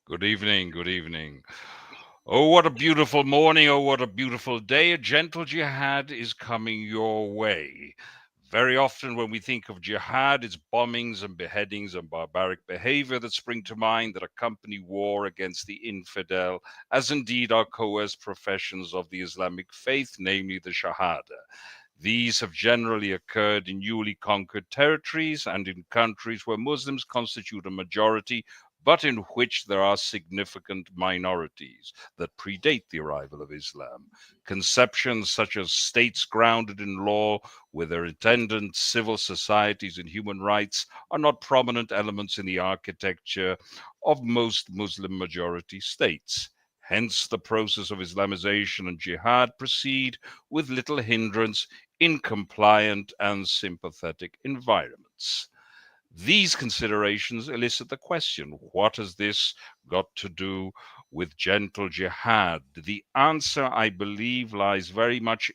Good evening, good evening. Oh, what a beautiful morning, oh, what a beautiful day. A gentle jihad is coming your way. Very often when we think of jihad, it's bombings and beheadings and barbaric behavior that spring to mind that accompany war against the infidel, as indeed are coerced professions of the Islamic faith, namely the Shahada. These have generally occurred in newly conquered territories and in countries where Muslims constitute a majority, but in which there are significant minorities that predate the arrival of Islam. Conceptions such as states grounded in law, with their attendant civil societies and human rights, are not prominent elements in the architecture of most Muslim majority states. Hence, the process of Islamization and jihad proceed with little hindrance in compliant and sympathetic environments. These considerations elicit the question, what has this got to do with gentle jihad? The answer, I believe, lies very much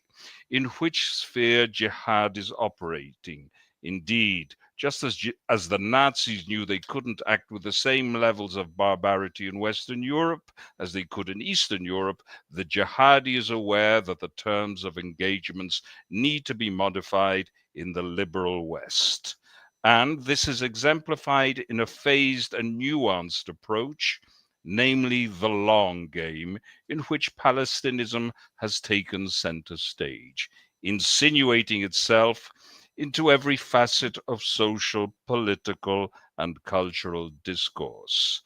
in which sphere jihad is operating. Indeed, just as the Nazis knew they couldn't act with the same levels of barbarity in Western Europe as they could in Eastern Europe, the jihadi is aware that the terms of engagements need to be modified in the liberal West. And this is exemplified in a phased and nuanced approach, namely the long game, in which Palestinism has taken center stage, insinuating itself into every facet of social, political, and cultural discourse.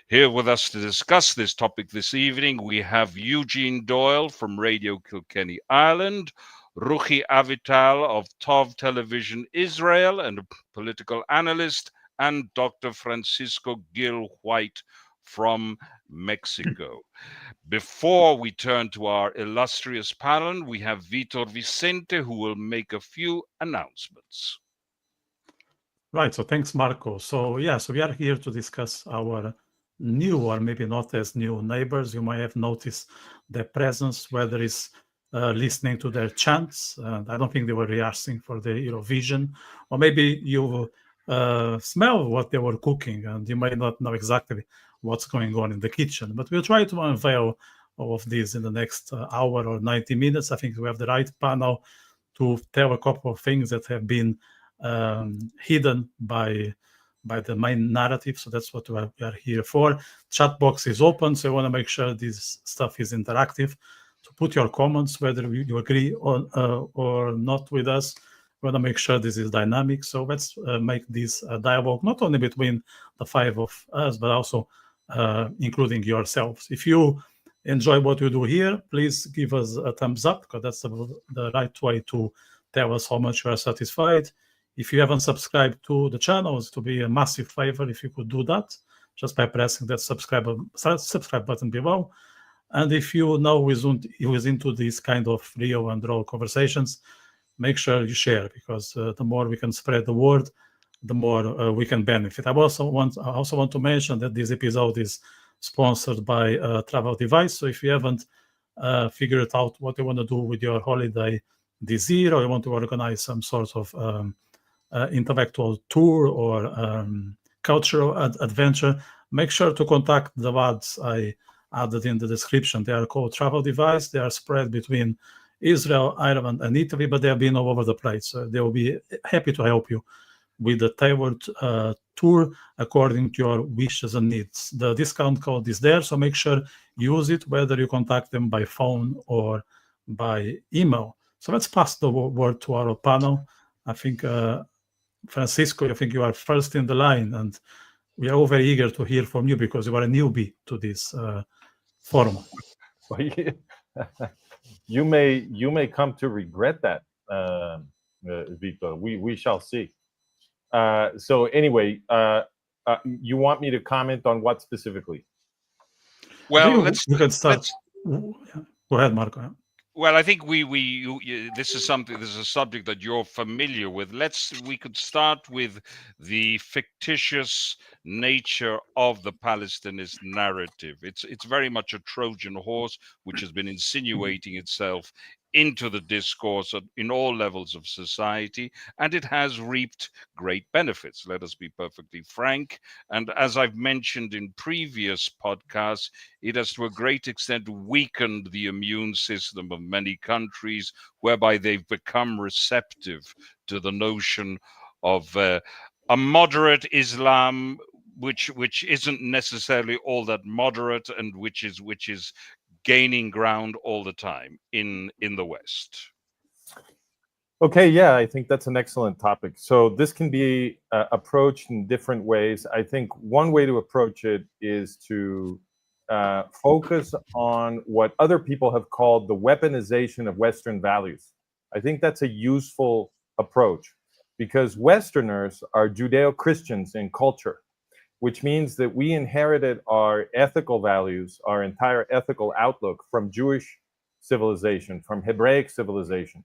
Here with us to discuss this topic this evening, we have Eugene Doyle from Radio Kilkenny, Ireland, Ruchie Avital of Tov Television Israel and a political analyst, and Dr. Francisco Gil-White from Mexico. Before we turn to our illustrious panel, we have Vitor Vicente, who will make a few announcements. Right, so thanks, Marco. So we are here to discuss our new, or maybe not as new, neighbors. You might have noticed their presence, whether it's listening to their chants. I don't think they were rehearsing for the Eurovision, or maybe you smell what they were cooking and you might not know exactly what's going on in the kitchen. But we'll try to unveil all of this in the next hour or 90 minutes. I think we have the right panel to tell a couple of things that have been hidden by the main narrative. So that's what we are here for. Chat box is open, so I want to make sure this stuff is interactive. So put your comments, whether you agree or not with us. We want to make sure this is dynamic. So let's make this a dialogue, not only between the five of us, but also including yourselves. If you enjoy what we do here, please give us a thumbs up, because that's the right way to tell us how much you are satisfied. If you haven't subscribed to the channel, it would be a massive favor if you could do that, just by pressing that subscribe button below. And if you know who is into these kind of real and raw conversations, make sure you share, because the more we can spread the word, the more we can benefit. I also want to mention that this episode is sponsored by Travel Device. So if you haven't figured out what you want to do with your holiday this year, or you want to organize some sort of intellectual tour or cultural adventure, make sure to contact the lads I added in the description. They are called Travel Device. They are spread between Israel, Ireland, and Italy, but they have been all over the place. So they will be happy to help you with the tailored tour according to your wishes and needs. The discount code is there, so make sure you use it, whether you contact them by phone or by email. So let's pass the word to our panel. I think, Francisco, I think you are first in the line, and we are all very eager to hear from you, because you are a newbie to this forum. You may come to regret that, Vitor. We shall see. So anyway, you want me to comment on what specifically? Well, we can start. Go ahead, Marco. Well, I think this is a subject that you're familiar with. We could start with the fictitious nature of the Palestinist narrative. It's very much a Trojan horse which has been insinuating itself into the discourse in all levels of society, and it has reaped great benefits. Let us be perfectly frank. And as I've mentioned in previous podcasts, it has to a great extent weakened the immune system of many countries, whereby they've become receptive to the notion of a moderate Islam, which isn't necessarily all that moderate, and which is gaining ground all the time in the West. Okay, yeah, I think that's an excellent topic. So this can be approached in different ways. I think one way to approach it is to focus on what other people have called the weaponization of Western values. I think that's a useful approach because Westerners are Judeo-Christians in culture, which means that we inherited our ethical values, our entire ethical outlook from Jewish civilization, from Hebraic civilization.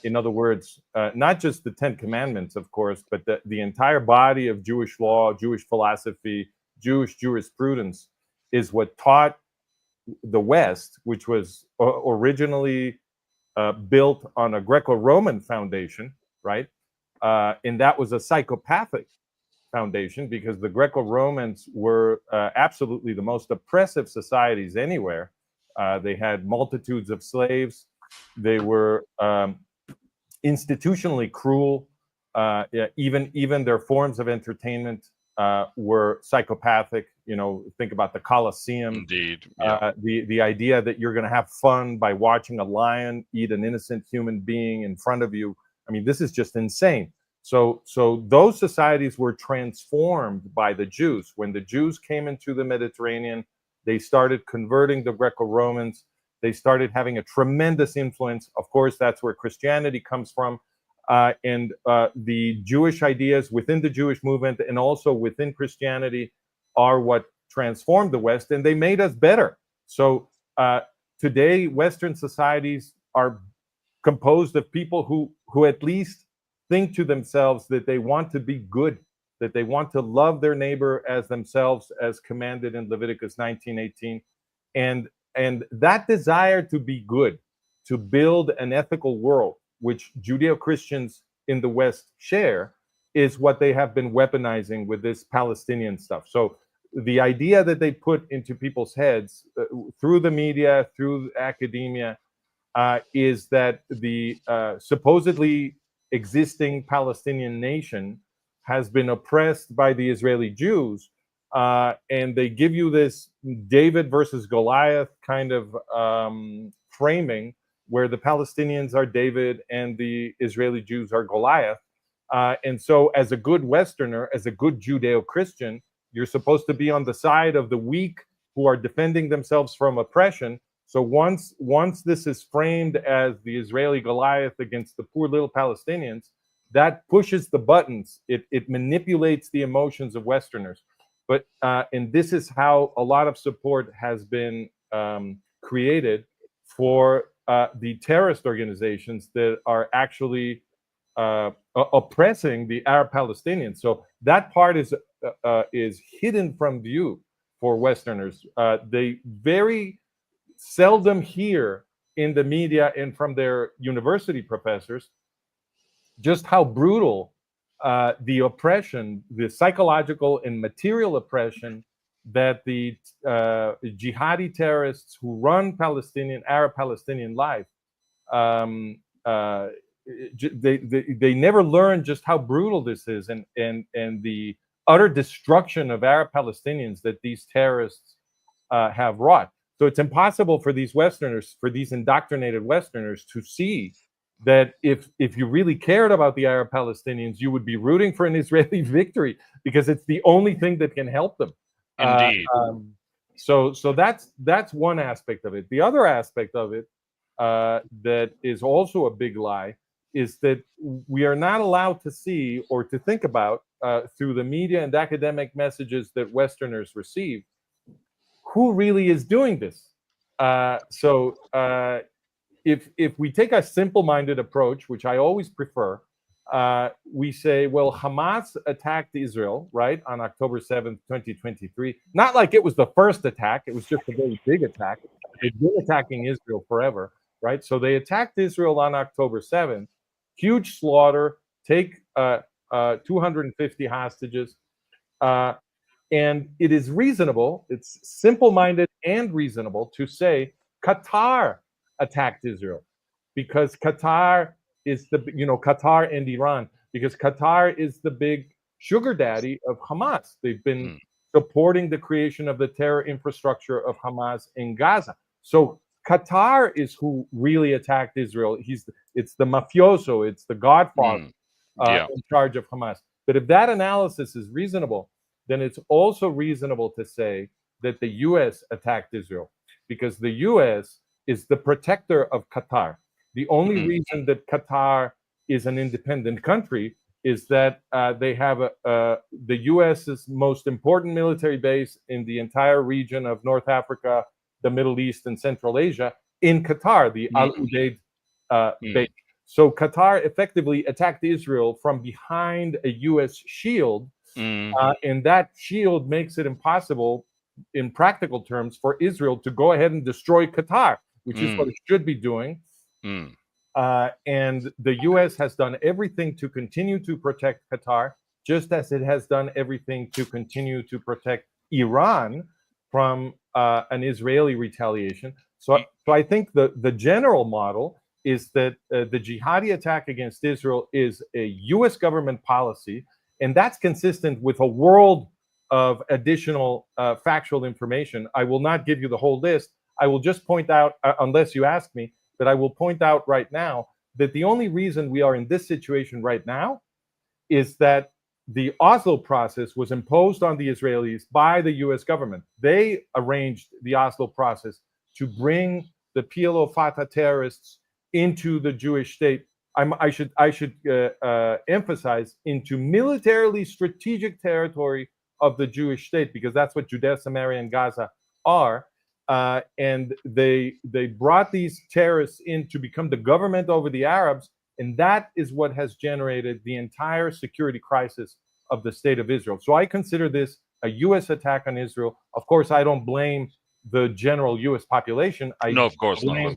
In other words, not just the 10 Commandments, of course, but the entire body of Jewish law, Jewish philosophy, Jewish jurisprudence is what taught the West, which was originally built on a Greco-Roman foundation, right? And that was a psychopathic foundation because the Greco-Romans were absolutely the most oppressive societies anywhere. They had multitudes of slaves. They were institutionally cruel. Even their forms of entertainment were psychopathic. You know, think about the Colosseum. Indeed. Yeah. The idea that you're going to have fun by watching a lion eat an innocent human being in front of you. I mean, this is just insane. So those societies were transformed by the Jews. When the Jews came into the Mediterranean, they started converting the Greco-Romans. They started having a tremendous influence. Of course, that's where Christianity comes from. And the Jewish ideas within the Jewish movement and also within Christianity are what transformed the West, and they made us better. So today, Western societies are composed of people who at least think to themselves that they want to be good, that they want to love their neighbor as themselves, as commanded in Leviticus 19:18. And that desire to be good, to build an ethical world, which Judeo-Christians in the West share, is what they have been weaponizing with this Palestinian stuff. So the idea that they put into people's heads through the media, through academia, is that the supposedly existing Palestinian nation has been oppressed by the Israeli Jews, and they give you this David versus Goliath kind of framing where the Palestinians are David and the Israeli Jews are Goliath. And so as a good Westerner, as a good Judeo-Christian, you're supposed to be on the side of the weak who are defending themselves from oppression. So once this is framed as the Israeli Goliath against the poor little Palestinians, that pushes the buttons. It manipulates the emotions of Westerners. But and this is how a lot of support has been created for the terrorist organizations that are actually oppressing the Arab Palestinians. So that part is hidden from view for Westerners. They very seldom hear in the media and from their university professors just how brutal the oppression, the psychological and material oppression that the jihadi terrorists who run Arab Palestinian life, they never learn just how brutal this is, and the utter destruction of Arab Palestinians that these terrorists have wrought. So it's impossible for these Westerners, for these indoctrinated Westerners, to see that if you really cared about the Arab Palestinians, you would be rooting for an Israeli victory because it's the only thing that can help them. Indeed. So that's one aspect of it. The other aspect of it that is also a big lie is that we are not allowed to see or to think about through the media and academic messages that Westerners receive, who really is doing this? If we take a simple-minded approach, which I always prefer, we say, well, Hamas attacked Israel, right, on October 7th, 2023. Not like it was the first attack. It was just a very big attack. They've been attacking Israel forever, right? So they attacked Israel on October 7th. Huge slaughter, take 250 hostages. And it is reasonable, it's simple-minded and reasonable to say Qatar attacked Israel because Qatar is Qatar and Iran, because Qatar is the big sugar daddy of Hamas. They've been supporting the creation of the terror infrastructure of Hamas in Gaza. So Qatar is who really attacked Israel. It's the mafioso, it's the godfather in charge of Hamas. But if that analysis is reasonable, then it's also reasonable to say that the U.S. attacked Israel, because the U.S. is the protector of Qatar. The only reason that Qatar is an independent country is that they have the U.S.'s most important military base in the entire region of North Africa, the Middle East, and Central Asia in Qatar, the Al Udeid base. So Qatar effectively attacked Israel from behind a U.S. shield. And that shield makes it impossible, in practical terms, for Israel to go ahead and destroy Qatar, which is what it should be doing. And the U.S. has done everything to continue to protect Qatar, just as it has done everything to continue to protect Iran from an Israeli retaliation. So I think the general model is that the jihadi attack against Israel is a U.S. government policy. And that's consistent with a world of additional factual information. I will not give you the whole list. I will just point out, unless you ask me, but I will point out right now that the only reason we are in this situation right now is that the Oslo process was imposed on the Israelis by the US government. They arranged the Oslo process to bring the PLO Fatah terrorists into the Jewish state. I should emphasize, into militarily strategic territory of the Jewish state, because that's what Judea, Samaria, and Gaza are. And they brought these terrorists in to become the government over the Arabs, and that is what has generated the entire security crisis of the state of Israel. So I consider this a U.S. attack on Israel. Of course, I don't blame the general U.S. population. Of course not. I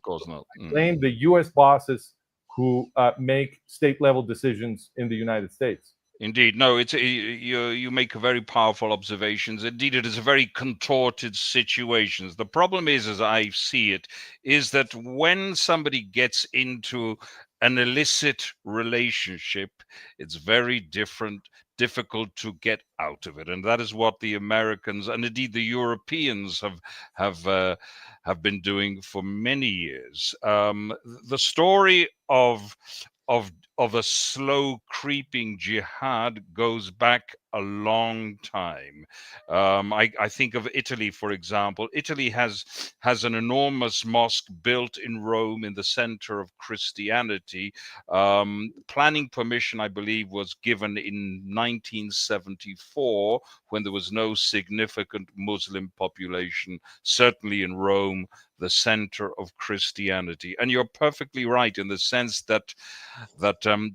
blame the U.S. bosses who make state-level decisions in the United States. Indeed, no. It's you make a very powerful observations. Indeed, it is a very contorted situation. The problem is, as I see it, is that when somebody gets into an illicit relationship, it's very difficult to get out of it, and that is what the Americans and indeed the Europeans have been doing for many years. The story of a slow creeping jihad goes back a long time. I think of Italy, for example. Italy has an enormous mosque built in Rome in the center of Christianity. Planning permission, I believe, was given in 1974 when there was no significant Muslim population, certainly in Rome, the center of Christianity. And you're perfectly right in the sense that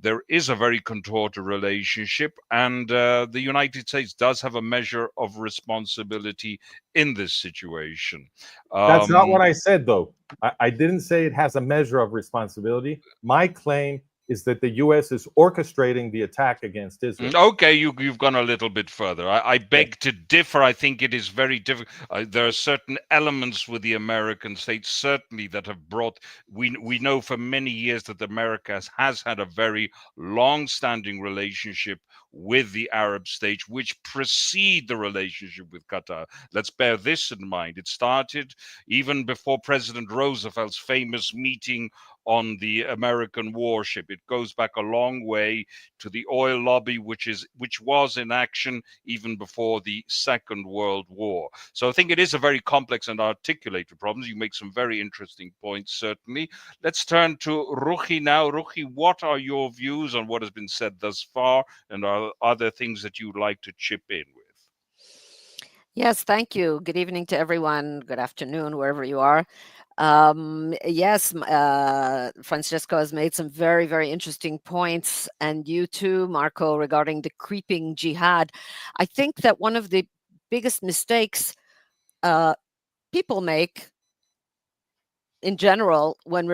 there is a very contorted relationship, and the United States does have a measure of responsibility in this situation. That's not what I said, though. I didn't say it has a measure of responsibility. My claim is that the U.S. is orchestrating the attack against Israel. Okay, you've gone a little bit further. I beg to differ. I think it is very difficult. There are certain elements with the American states, certainly, that have brought... We know for many years that America has had a very long-standing relationship with the Arab states, which precede the relationship with Qatar. Let's bear this in mind. It started even before President Roosevelt's famous meeting on the American warship. It goes back a long way to the oil lobby, which was in action even before the Second World War. So I think it is a very complex and articulated problem. You make some very interesting points, certainly. Let's turn to Ruchie now. Ruchie, what are your views on what has been said thus far, and are there things that you'd like to chip in with? Yes, thank you. Good evening to everyone. Good afternoon, wherever you are. Yes, Francesco has made some very, very interesting points, and you too, Marco, regarding the creeping jihad. I think that one of the biggest mistakes people make in general when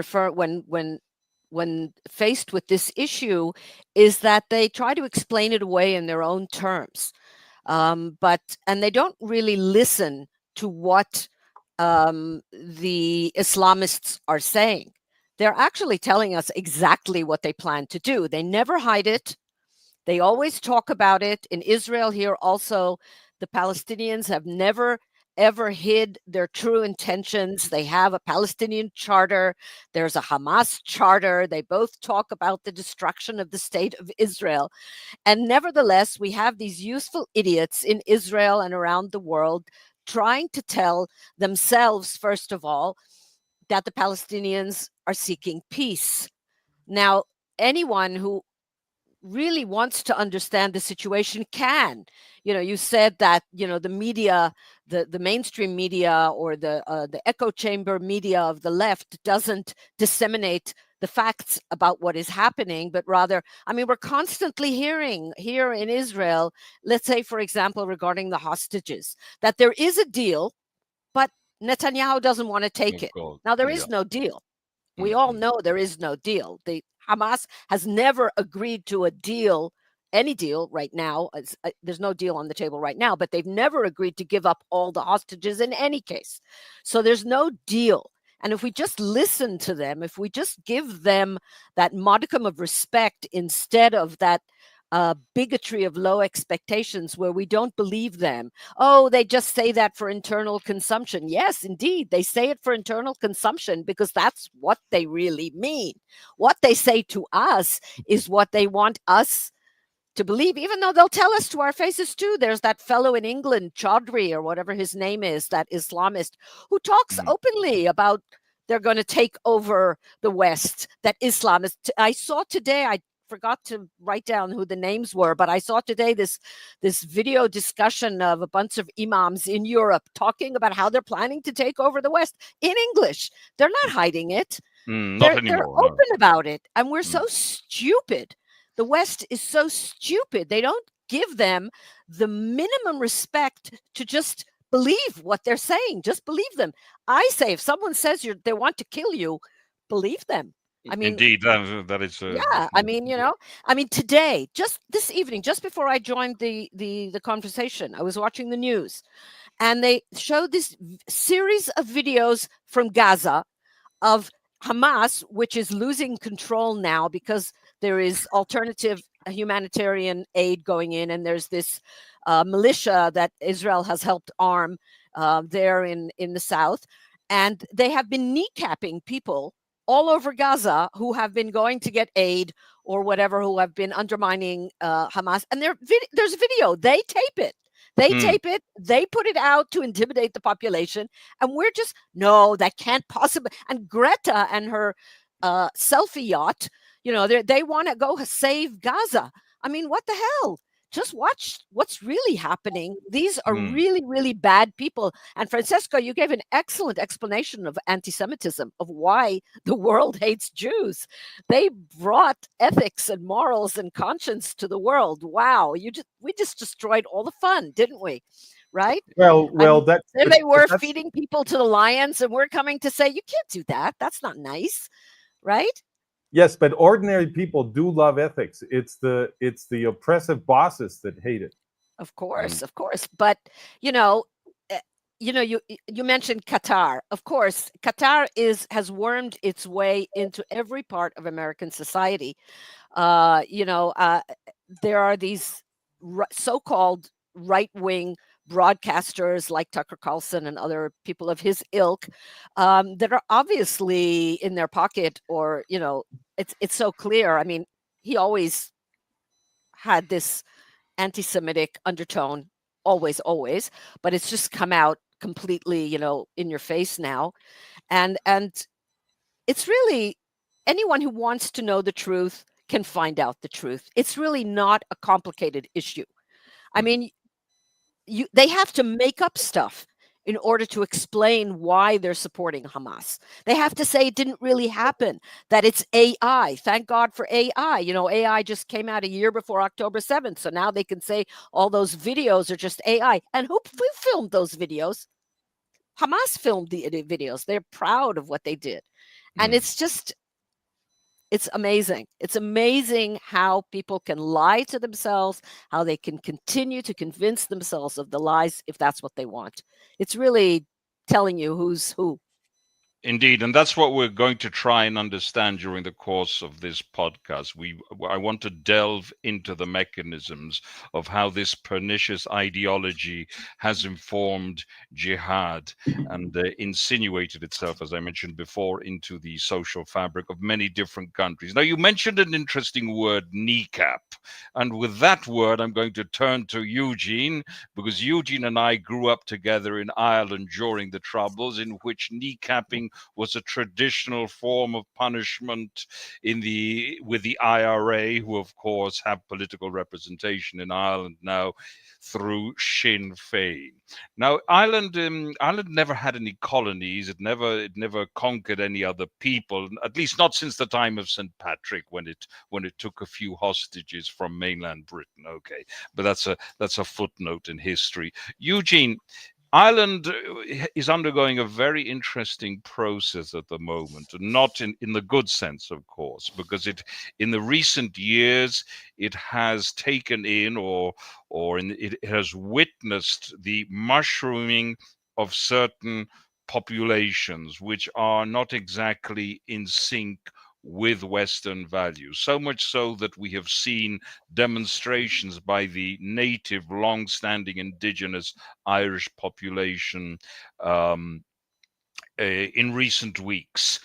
faced with this issue is that they try to explain it away in their own terms, and they don't really listen to what the Islamists are saying. They're actually telling us exactly what they plan to do. They never hide it. They always talk about it. In Israel here also, the Palestinians have never, ever hid their true intentions. They have a Palestinian charter. There's a Hamas charter. They both talk about the destruction of the state of Israel. And nevertheless, we have these useful idiots in Israel and around the world trying to tell themselves, first of all, that the Palestinians are seeking peace. Now, anyone who really wants to understand the situation can. You said that the media, the mainstream media, or the echo chamber media of the left doesn't disseminate the facts about what is happening, but rather, we're constantly hearing here in Israel, let's say, for example, regarding the hostages, that there is a deal, but Netanyahu doesn't want to take it. Now, there is no deal. We all know there is no deal. The Hamas has never agreed to a deal, any deal right now. There's no deal on the table right now, but they've never agreed to give up all the hostages in any case. So there's no deal. And if we just listen to them, if we just give them that modicum of respect instead of that bigotry of low expectations where we don't believe them. Oh, they just say that for internal consumption. Yes, indeed, they say it for internal consumption because that's what they really mean. What they say to us is what they want us to believe, even though they'll tell us to our faces too. There's that fellow in England, Chaudhry, or whatever his name is, that Islamist, who talks openly about they're going to take over the West, that Islamists. I saw today, I forgot to write down who the names were, but I saw today this video discussion of a bunch of imams in Europe talking about how they're planning to take over the West in English. They're not hiding it. They're open about it. And we're so stupid. The West is so stupid. They don't give them the minimum respect to just believe what they're saying. Just believe them. I say, if someone says they want to kill you, believe them. Indeed, that is. Today, just this evening, just before I joined the conversation, I was watching the news, and they showed this series of videos from Gaza of Hamas, which is losing control now because there is alternative humanitarian aid going in, and there's this militia that Israel has helped arm there in the south, and they have been kneecapping people all over Gaza who have been going to get aid or whatever, who have been undermining Hamas. And there's video. They tape it. They put it out to intimidate the population. And we're just, no, that can't possibly. And Greta and her selfie yacht, they want to go save Gaza. What the hell? Just watch what's really happening. These are really, really bad people. And Francesco, you gave an excellent explanation of anti-Semitism, of why the world hates Jews. They brought ethics and morals and conscience to the world. Wow, we just destroyed all the fun, didn't we? Right? Well, there they were feeding people to the lions, and we're coming to say you can't do that. That's not nice, right? Yes, but ordinary people do love ethics. It's the oppressive bosses that hate it. Of course. But you mentioned Qatar. Of course, Qatar has wormed its way into every part of American society. There are these so-called right-wing broadcasters like Tucker Carlson and other people of his ilk that are obviously in their pocket, or, you know, it's so clear. I mean, he always had this anti-Semitic undertone, always, but it's just come out completely, you know, in your face now. And it's really, anyone who wants to know the truth can find out the truth. It's really not a complicated issue. I mean, they have to make up stuff in order to explain why they're supporting Hamas. They have to say it didn't really happen, that it's AI. Thank God for AI. You know, AI just came out a year before October 7th. So now they can say all those videos are just AI. And who filmed those videos? Hamas filmed the videos. They're proud of what they did. And it's just, it's amazing. It's amazing how people can lie to themselves, how they can continue to convince themselves of the lies if that's what they want. It's really telling you who's who. Indeed, and that's what we're going to try and understand during the course of this podcast. I want to delve into the mechanisms of how this pernicious ideology has informed jihad and insinuated itself, as I mentioned before, into the social fabric of many different countries. Now, you mentioned an interesting word, kneecap, and with that word, I'm going to turn to Eugene, because Eugene and I grew up together in Ireland during the Troubles, in which kneecapping was a traditional form of punishment with the IRA, who of course have political representation in Ireland now through Sinn Féin. Now, Ireland never had any colonies. It never conquered any other people, at least not since the time of St. Patrick, when it took a few hostages from mainland Britain. Okay, but that's a footnote in history. Eugene, Ireland is undergoing a very interesting process at the moment, not in the good sense, of course, because in the recent years it has taken in it has witnessed the mushrooming of certain populations which are not exactly in sync with Western values, so much so that we have seen demonstrations by the native, long-standing indigenous Irish population in recent weeks.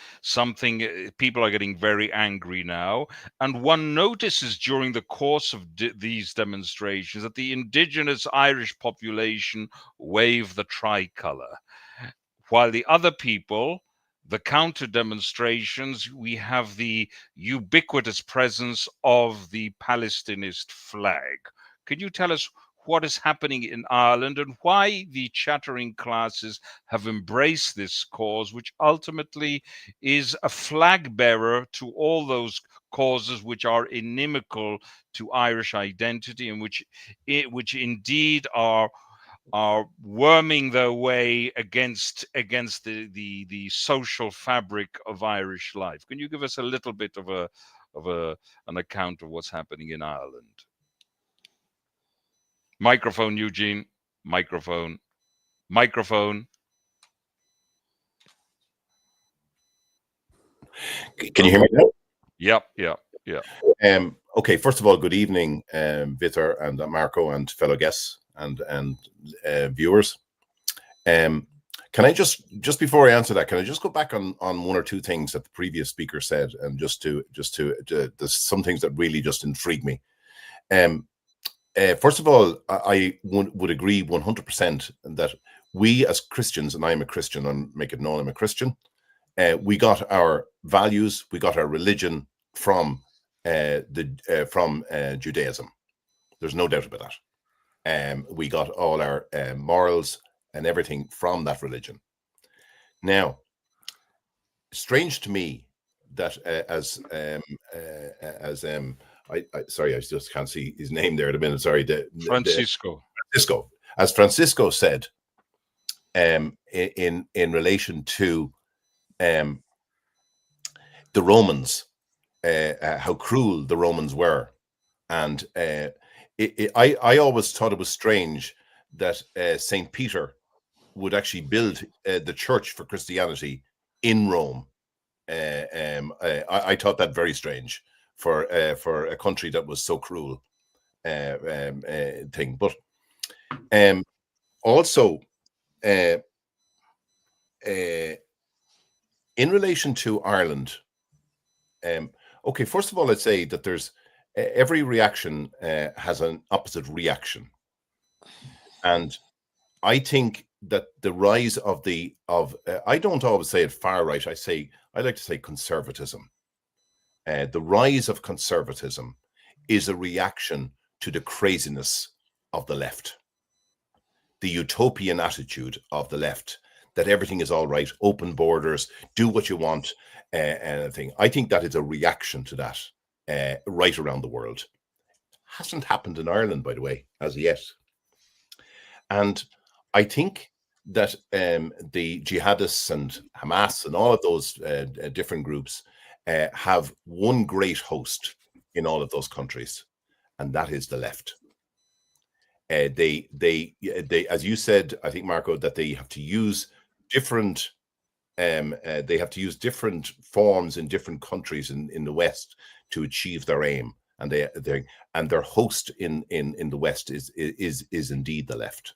People are getting very angry now, and one notices during the course of these demonstrations that the indigenous Irish population wave the tricolour, while the other people, the counter demonstrations, we have the ubiquitous presence of the Palestinist flag. Can you tell us what is happening in Ireland and why the chattering classes have embraced this cause, which ultimately is a flag bearer to all those causes which are inimical to Irish identity and which indeed are worming their way against the social fabric of Irish life? Can you give us a little bit of an account of what's happening in Ireland? Microphone, Eugene. Microphone. Can you hear me now? Yeah. Okay, first of all, good evening, Vitor and Marco and fellow guests and viewers. Can I just before I answer that, can I just go back on one or two things that the previous speaker said, and just to there's some things that really just intrigue me. First of all, I would agree 100% that we as Christians, and I am a Christian, and make it known I'm a Christian, we got our values, we got our religion from Judaism. There's no doubt about that. We got all our morals and everything from that religion. Now, strange to me that sorry, I just can't see his name there at a minute. Sorry, Francisco. As Francisco said, in relation to the Romans, how cruel the Romans were, and I always thought it was strange that Saint Peter would actually build the church for Christianity in Rome. I thought that very strange for a country that was so cruel thing. But Also, in relation to Ireland, okay, first of all, I'd say that there's every reaction has an opposite reaction, and I think that the rise of I don't always say it far right. I like to say conservatism. The rise of conservatism is a reaction to the craziness of the left, the utopian attitude of the left, that everything is all right, open borders, do what you want, anything. I think that is a reaction to that right around the world. Hasn't happened in Ireland, by the way, as yet. And I think that the jihadists and Hamas and all of those different groups have one great host in all of those countries, and that is the left. They, as you said, I think, Marco, that they have to use different forms in different countries in the West to achieve their aim, and their host in the West is indeed the left.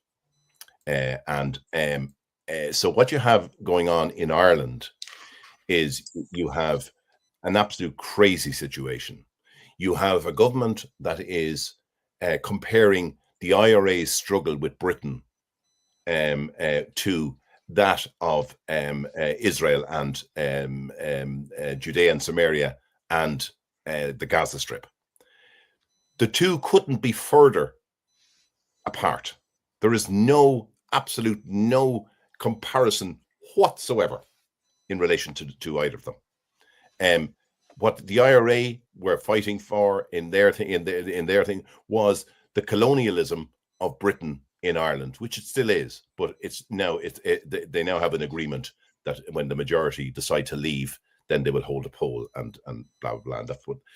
So what you have going on in Ireland is you have an absolute crazy situation. You have a government that is comparing the IRA's struggle with Britain to that of Israel and Judea and Samaria and the Gaza Strip. The two couldn't be further apart. There is absolute no comparison whatsoever in relation to either of them. What the IRA were fighting for in their thing was the colonialism of Britain in Ireland, which it still is, but they now have an agreement that when the majority decide to leave, then they will hold a poll and blah blah blah. And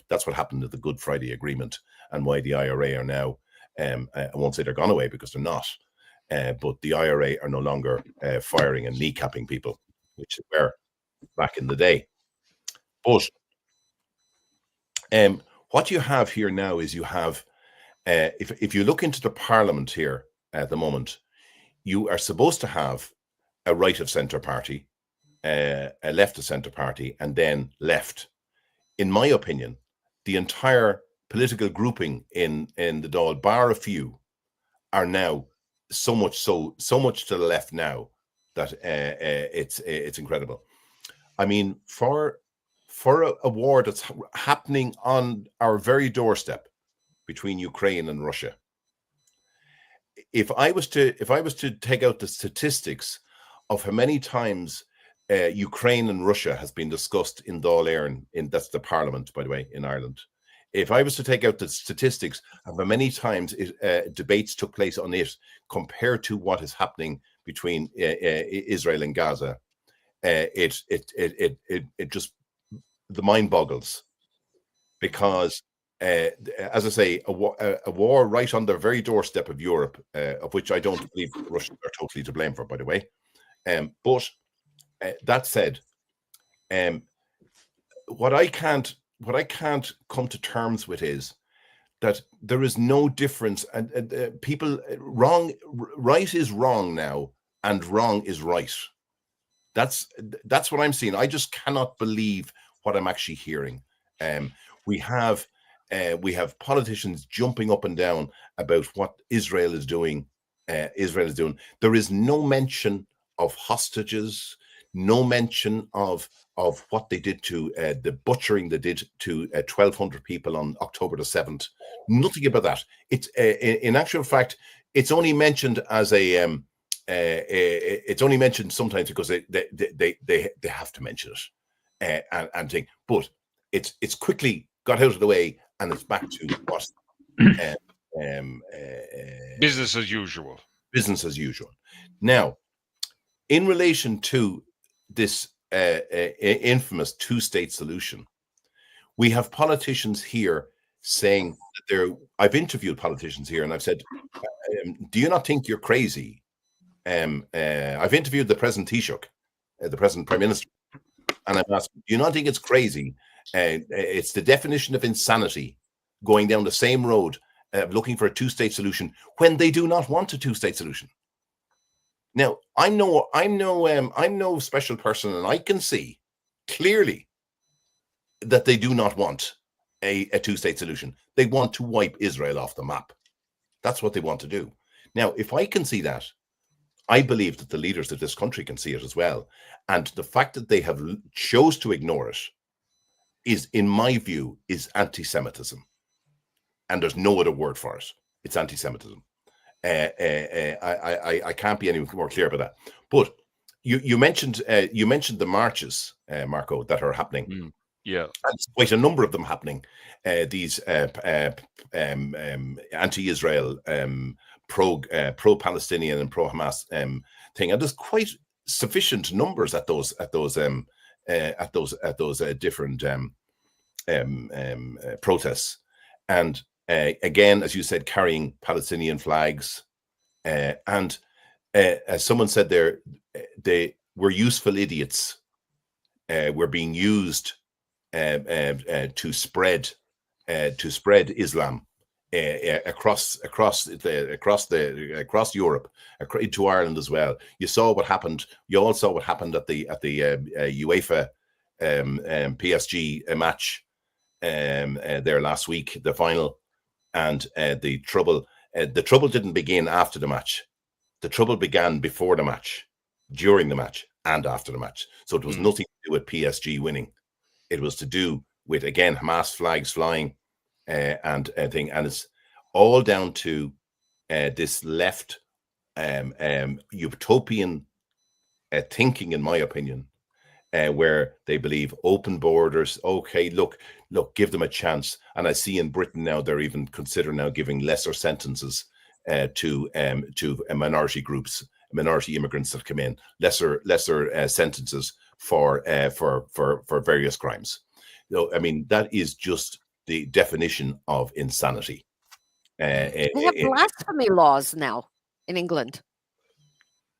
that's what happened to the Good Friday Agreement, and why the IRA are now. I won't say they're gone away because they're not, but the IRA are no longer firing and kneecapping people, which they were back in the day. But what you have here now is you have, if you look into the Parliament here at the moment, you are supposed to have a right of centre party, a left of centre party, and then left. In my opinion, the entire political grouping in the Dáil, bar a few, are now so much to the left now that it's incredible. I mean, for a war that's happening on our very doorstep between Ukraine and Russia, if I was to take out the statistics of how many times Ukraine and Russia has been discussed in Dáil Éireann, that's the Parliament, by the way, in Ireland. If I was to take out the statistics of how many times debates took place on it compared to what is happening between Israel and Gaza, it just, the mind boggles, because as I say, a war right on the very doorstep of Europe, of which I don't believe the Russians are totally to blame for, by the way. But that said, what I can't come to terms with is that there is no difference, and people right is wrong now, and wrong is right. That's what I'm seeing. I just cannot believe what I'm actually hearing. We have politicians jumping up and down about what Israel is doing. There is no mention of hostages, no mention of what they did to the butchering they did to 1,200 people on October the 7th. Nothing about that. It's in actual fact, it's only mentioned as it's only mentioned sometimes because they have to mention it and think, but it's quickly got out of the way, and it's back to what business as usual. Business as usual. Now, in relation to this infamous two-state solution, we have politicians here saying that I've interviewed politicians here, and I've said, do you not think you're crazy? I've interviewed the present Taoiseach, the present Prime Minister, and I've asked, do you not think it's crazy? It's the definition of insanity going down the same road, looking for a two-state solution when they do not want a two-state solution. Now, I'm no special person, and I can see clearly that they do not want a two-state solution. They want to wipe Israel off the map. That's what they want to do. Now, if I can see that, I believe that the leaders of this country can see it as well. And the fact that they have chose to ignore it is, in my view, is anti-Semitism. And there's no other word for it. It's anti-Semitism. I can't be any more clear about that. But you mentioned the marches, Marco, that are happening. Yeah, and there's quite a number of them happening. These anti-Israel, pro-Palestinian and pro-Hamas thing, and there's quite sufficient numbers at those different protests. And again, as you said, carrying Palestinian flags, and as someone said there, they were useful idiots. Were being used to spread Islam across Europe, into Ireland as well. You saw what happened. You all saw what happened at the UEFA PSG match there last week, the final, and the trouble didn't begin after the match. The trouble began before the match, during the match, and after the match. So it was nothing to do with PSG winning. It was to do with, again, Hamas flags flying and thing, and it's all down to this left utopian thinking, in my opinion, where they believe open borders. Okay, look, give them a chance. And I see in Britain now they're even considering now giving lesser sentences to minority groups, minority immigrants that come in, lesser sentences for various crimes. So, I mean, that is just the definition of insanity. They have blasphemy laws now in England.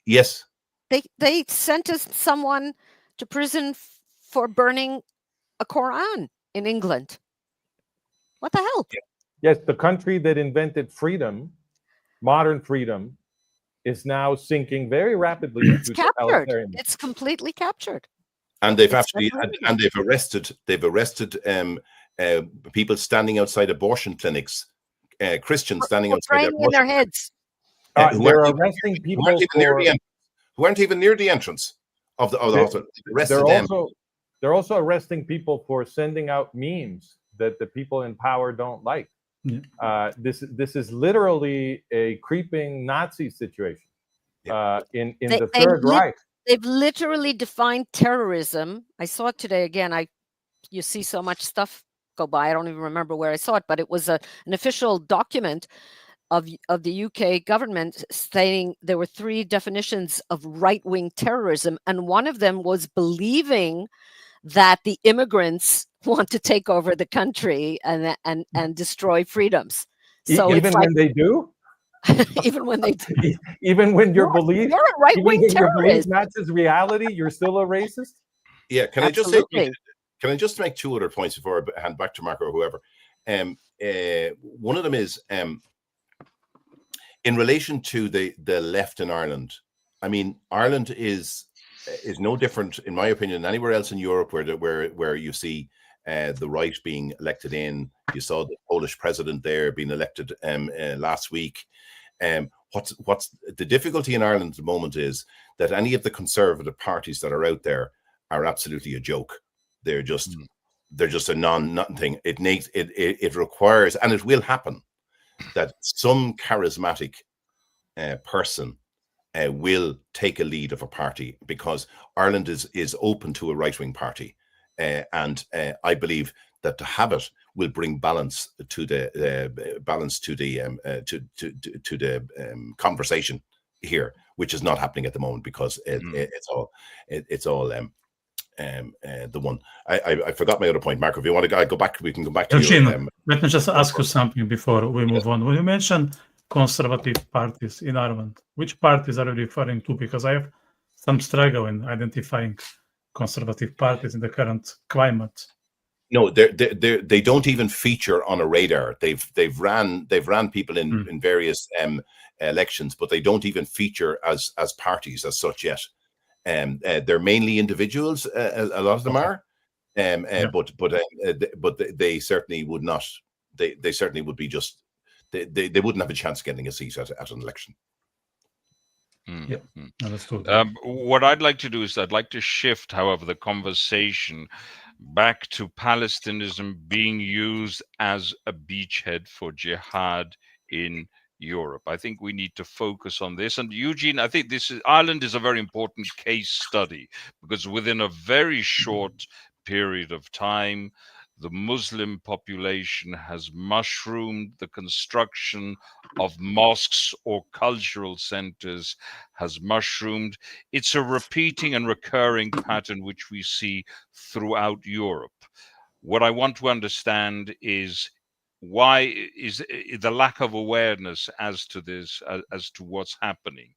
Yes. They sentenced someone to prison for burning a Quran in England. What the hell? Yes, the country that invented freedom, modern freedom, is now sinking very rapidly. It's captured. It's completely captured. And they've they've arrested people standing outside abortion clinics, Christians standing outside abortion in their heads. They're arresting people who aren't even near the entrance of the hospital. They're also arresting people for sending out memes that the people in power don't like. This is literally a creeping Nazi situation in the Third Reich. They've literally defined terrorism. I saw it today again. You see so much stuff go by. I don't even remember where I saw it, but it was an official document of the UK government stating there were 3 definitions of right-wing terrorism, and one of them was believing that the immigrants want to take over the country and destroy freedoms. So even when they do. Even when they do. Even when your belief, you're a right-wing terrorist, matches reality, you're still a racist. Yeah, can I just make 2 other points before I hand back to Marco or whoever? One of them is in relation to the left in Ireland. I mean, Ireland is no different, in my opinion, than anywhere else in Europe where you see the right being elected in. You saw the Polish president there being elected last week. What's the difficulty in Ireland at the moment is that any of the conservative parties that are out there are absolutely a joke. They're just a nothing thing. It requires, and it will happen, that some charismatic person will take a lead of a party, because Ireland is open to a right-wing party, and I believe that to have it will bring balance to the conversation here, which is not happening at the moment, because it's all the one. I forgot my other point, Marco. If you want to go back, we can go back to Eugene, you. let me just ask you something before we move on. When you mention conservative parties in Ireland, which parties are you referring to? Because I have some struggle in identifying conservative parties in the current climate. No, they don't even feature on a radar. They've ran people in various elections, but they don't even feature as parties as such yet. They're mainly individuals. A lot of them are, but they certainly would not. They certainly would be just. They wouldn't have a chance of getting a seat at an election. Yep, understood. What I'd like to do is I'd like to shift, however, the conversation back to Palestinism being used as a beachhead for jihad in Europe. I think we need to focus on this. And Eugene, I think Ireland is a very important case study, because within a very short period of time, the Muslim population has mushroomed. The construction of mosques or cultural centers has mushroomed. It's a repeating and recurring pattern which we see throughout Europe. What I want to understand is, why is the lack of awareness as to this, as to what's happening?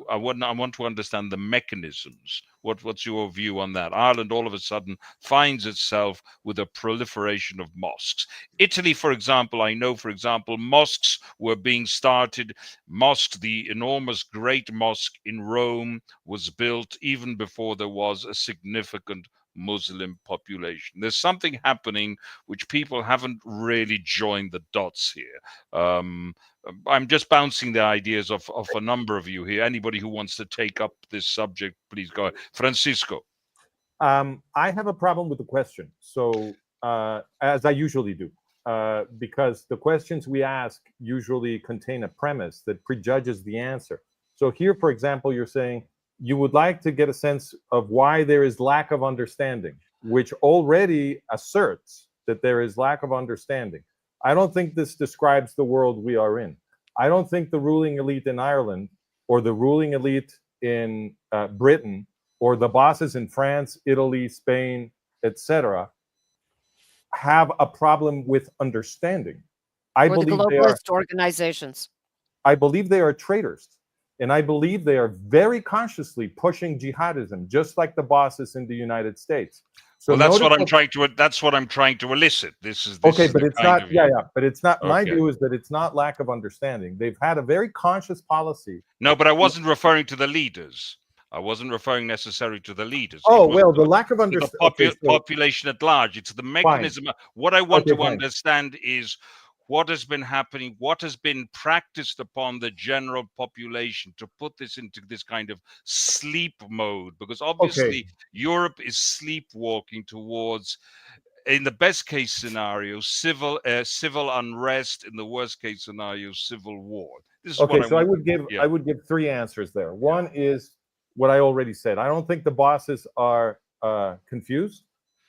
I want to understand the mechanisms. What's your view on that? Ireland all of a sudden finds itself with a proliferation of mosques. Italy, for example, I know, for example, mosques were being started. The enormous great mosque in Rome was built even before there was a significant Muslim population. There's something happening which people haven't really joined the dots here. I'm just bouncing the ideas of a number of you here. Anybody who wants to take up this subject, please go ahead. Francisco. I have a problem with the question. So, as I usually do, because the questions we ask usually contain a premise that prejudges the answer. So here, for example, you're saying you would like to get a sense of why there is lack of understanding, which already asserts that there is lack of understanding. I don't think this describes the world we are in. I don't think the ruling elite in Ireland, or the ruling elite in Britain, or the bosses in France, Italy, Spain, etc., have a problem with understanding. Or the globalist organizations. I believe they are traitors. And I believe they are very consciously pushing jihadism, just like the bosses in the United States. So well, that's what I'm trying to. That's what I'm trying to elicit. This is okay, but it's not. Yeah. But it's not. My view is that it's not lack of understanding. They've had a very conscious policy. No, but I wasn't referring to the leaders. I wasn't referring necessarily to the leaders. Oh well, the lack of understanding. Population at large. It's the mechanism. Fine. What I want to understand is what has been happening, what has been practiced upon the general population to put this into this kind of sleep mode, because obviously Europe is sleepwalking towards, in the best case scenario, civil unrest, in the worst case scenario, civil war. This is okay, so I would give three answers there. One is what I already said. I don't think the bosses are confused.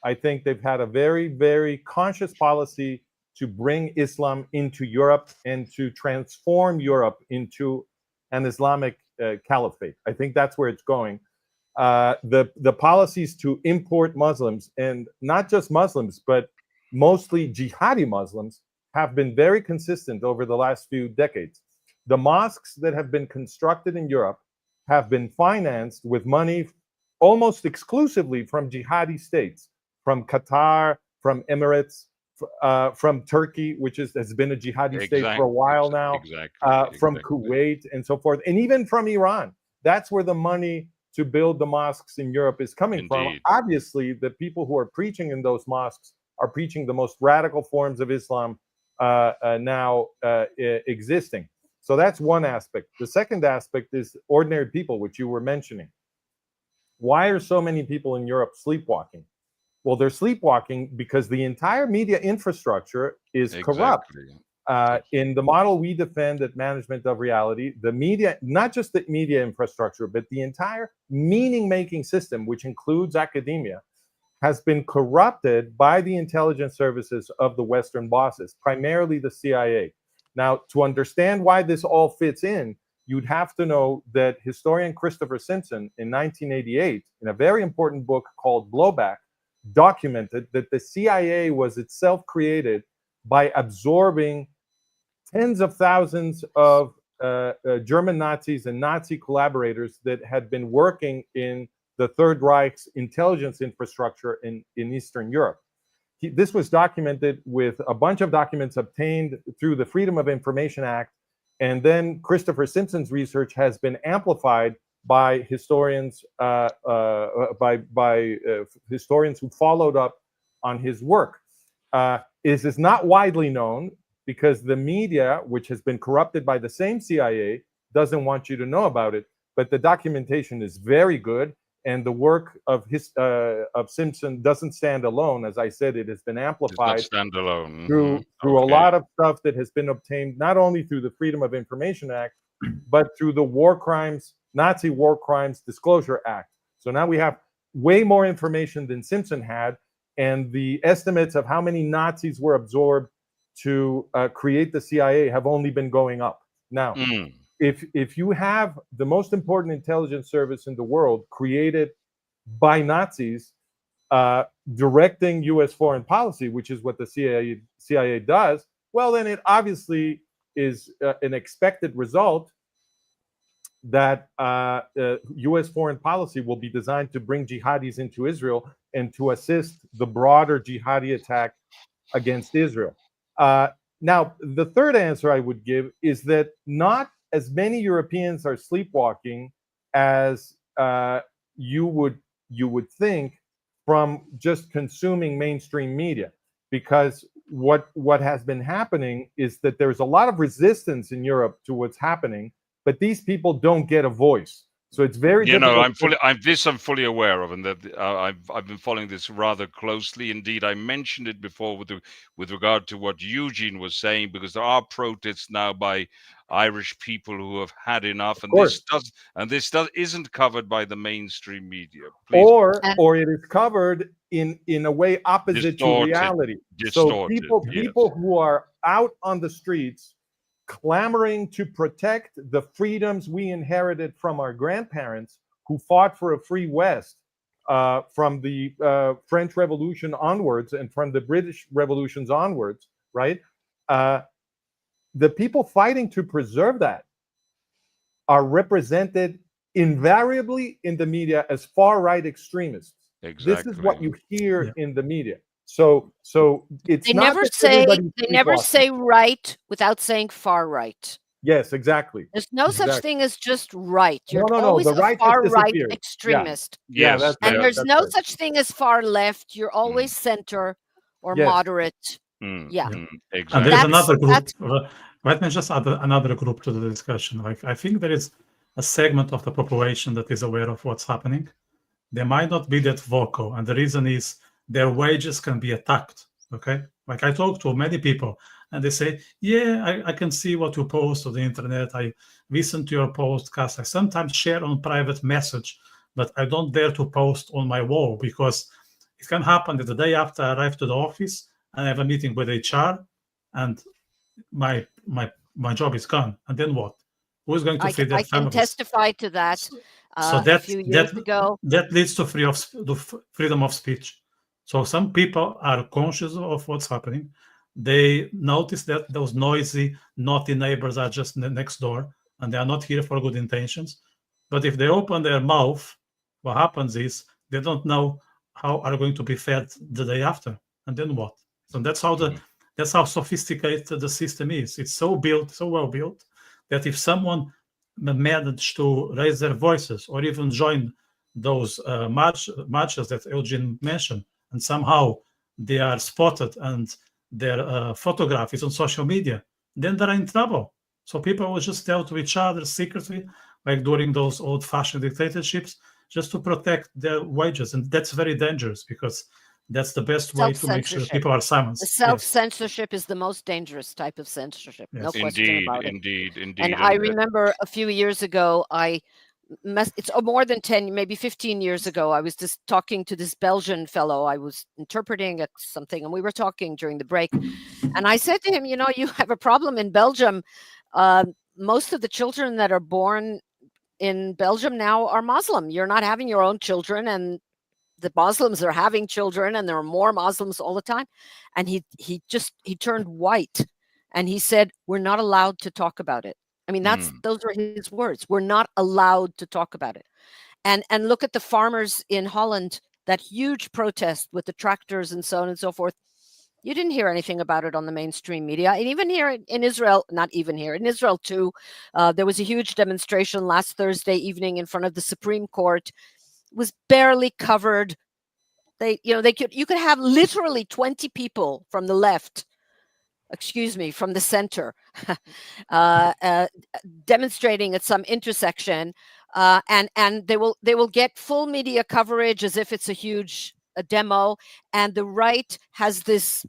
I think they've had a very, very conscious policy to bring Islam into Europe and to transform Europe into an Islamic caliphate. I think that's where it's going. The policies to import Muslims, and not just Muslims, but mostly jihadi Muslims, have been very consistent over the last few decades. The mosques that have been constructed in Europe have been financed with money almost exclusively from jihadi states, from Qatar, from Emirates, from Turkey, which has been a jihadi state for a while now, from Kuwait and so forth, and even from Iran. That's where the money to build the mosques in Europe is coming from. Obviously, the people who are preaching in those mosques are preaching the most radical forms of Islam now existing. So that's one aspect. The second aspect is ordinary people, which you were mentioning. Why are so many people in Europe sleepwalking? Well, they're sleepwalking because the entire media infrastructure is corrupt. In the model we defend at Management of Reality, the media, not just the media infrastructure, but the entire meaning-making system, which includes academia, has been corrupted by the intelligence services of the Western bosses, primarily the CIA. Now, to understand why this all fits in, you'd have to know that historian Christopher Simpson in 1988, in a very important book called Blowback, documented that the CIA was itself created by absorbing tens of thousands of German Nazis and Nazi collaborators that had been working in the Third Reich's intelligence infrastructure in Eastern Europe. this was documented with a bunch of documents obtained through the Freedom of Information Act, and then Christopher Simpson's research has been amplified by historians, historians who followed up on his work. Is not widely known because the media, which has been corrupted by the same CIA, doesn't want you to know about it. But the documentation is very good, and the work of Simpson doesn't stand alone. As I said, it has been amplified through a lot of stuff that has been obtained not only through the Freedom of Information Act, but through the Nazi War Crimes Disclosure Act. So now we have way more information than Simpson had, and the estimates of how many Nazis were absorbed to create the CIA have only been going up. Now, if you have the most important intelligence service in the world created by Nazis, directing U.S. foreign policy, which is what the CIA does, well, then it obviously is an expected result that U.S. foreign policy will be designed to bring jihadis into Israel and to assist the broader jihadi attack against Israel. Now, the third answer I would give is that not as many Europeans are sleepwalking as you would think from just consuming mainstream media, because what has been happening is that there's a lot of resistance in Europe to what's happening, but these people don't get a voice. So it's very difficult. I'm fully aware of, and that I've been following this rather closely. Indeed, I mentioned it before with regard to what Eugene was saying, because there are protests now by Irish people who have had enough, and this isn't covered by the mainstream media. Please. Or it is covered in a way opposite to reality. So people who are out on the streets clamoring to protect the freedoms we inherited from our grandparents who fought for a free West from the French Revolution onwards and from the British Revolutions onwards, right? The people fighting to preserve that are represented invariably in the media as far-right extremists. Exactly. This is what you hear in the media. So it's they not never say right without saying far right. Yes, exactly. There's no such thing as just right. You're always a far right extremist. Yeah. Yes, and there's no such thing as far left. You're always center or moderate. Exactly. And there is another group. Let me just add another group to the discussion. Like, I think there is a segment of the population that is aware of what's happening. They might not be that vocal, and the reason is their wages can be attacked. Okay, like I talk to many people, and they say, "Yeah, I can see what you post on the internet. I listen to your podcast. I sometimes share on private message, but I don't dare to post on my wall because it can happen that the day after I arrive to the office and I have a meeting with HR, and my job is gone. And then what? Who is going to feed their families?" I can testify to that. So a few years ago, that leads to freedom of speech. So some people are conscious of what's happening. They notice that those noisy, naughty neighbors are just next door, and they are not here for good intentions. But if they open their mouth, what happens is they don't know how are going to be fed the day after, and then what? So that's how sophisticated the system is. It's so well built, that if someone managed to raise their voices or even join those marches that Eugene mentioned, and somehow they are spotted and their photograph is on social media, then they're in trouble. So people will just tell to each other secretly, like during those old-fashioned dictatorships, just to protect their wages. And that's very dangerous, because that's the best way to make sure people are silenced. The self-censorship is the most dangerous type of censorship. Yes. No question about it. Indeed. And I remember a few years ago, it's more than 10, maybe 15 years ago, I was just talking to this Belgian fellow. I was interpreting at something, and we were talking during the break. And I said to him, you have a problem in Belgium. Most of the children that are born in Belgium now are Muslim. You're not having your own children, and the Muslims are having children, and there are more Muslims all the time. And he turned white, and he said, "We're not allowed to talk about it." I mean, those are his words. We're not allowed to talk about it. And look at the farmers in Holland, that huge protest with the tractors and so on and so forth. You didn't hear anything about it on the mainstream media. And even here in Israel, not even here, in Israel too, there was a huge demonstration last Thursday evening in front of the Supreme Court. It was barely covered. You could have literally 20 people from the left, from the center, demonstrating at some intersection, and they will get full media coverage as if it's a huge demo. And the right has this,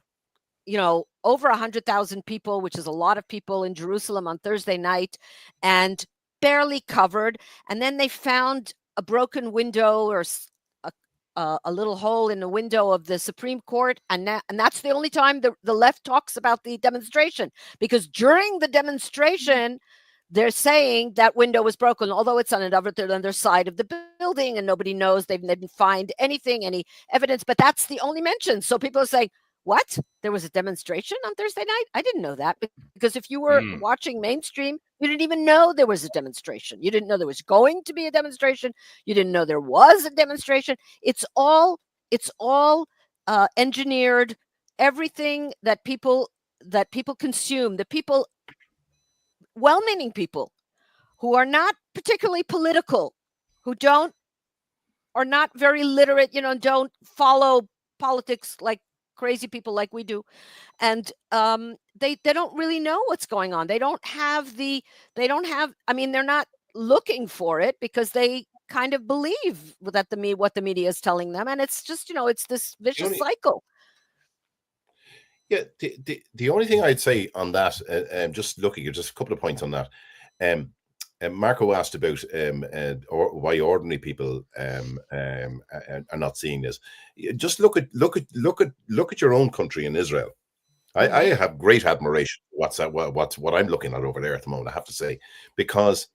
over 100,000 people, which is a lot of people in Jerusalem on Thursday night, and barely covered. And then they found a broken window or a little hole in the window of the Supreme Court, and that's the only time the left talks about the demonstration, because during the demonstration, they're saying that window was broken, although it's on the other side of the building, and nobody knows. They didn't find any evidence, but that's the only mention. So people are saying, what? There was a demonstration on Thursday night? I didn't know that, because if you were watching mainstream, you didn't even know there was a demonstration. You didn't know there was going to be a demonstration. You didn't know there was a demonstration. It's all engineered. Everything that people consume, the people, well-meaning people who are not particularly political, who are not very literate, don't follow politics like crazy people like we do, and they don't really know what's going on. They're not looking for it, because they kind of believe that what the media is telling them, and it's just, it's this vicious cycle. Yeah, the only thing I'd say on that, just looking at just a couple of points on that, Marco asked about why ordinary people are not seeing this. Just look at your own country in Israel. I have great admiration for what I'm looking at over there at the moment, I have to say, because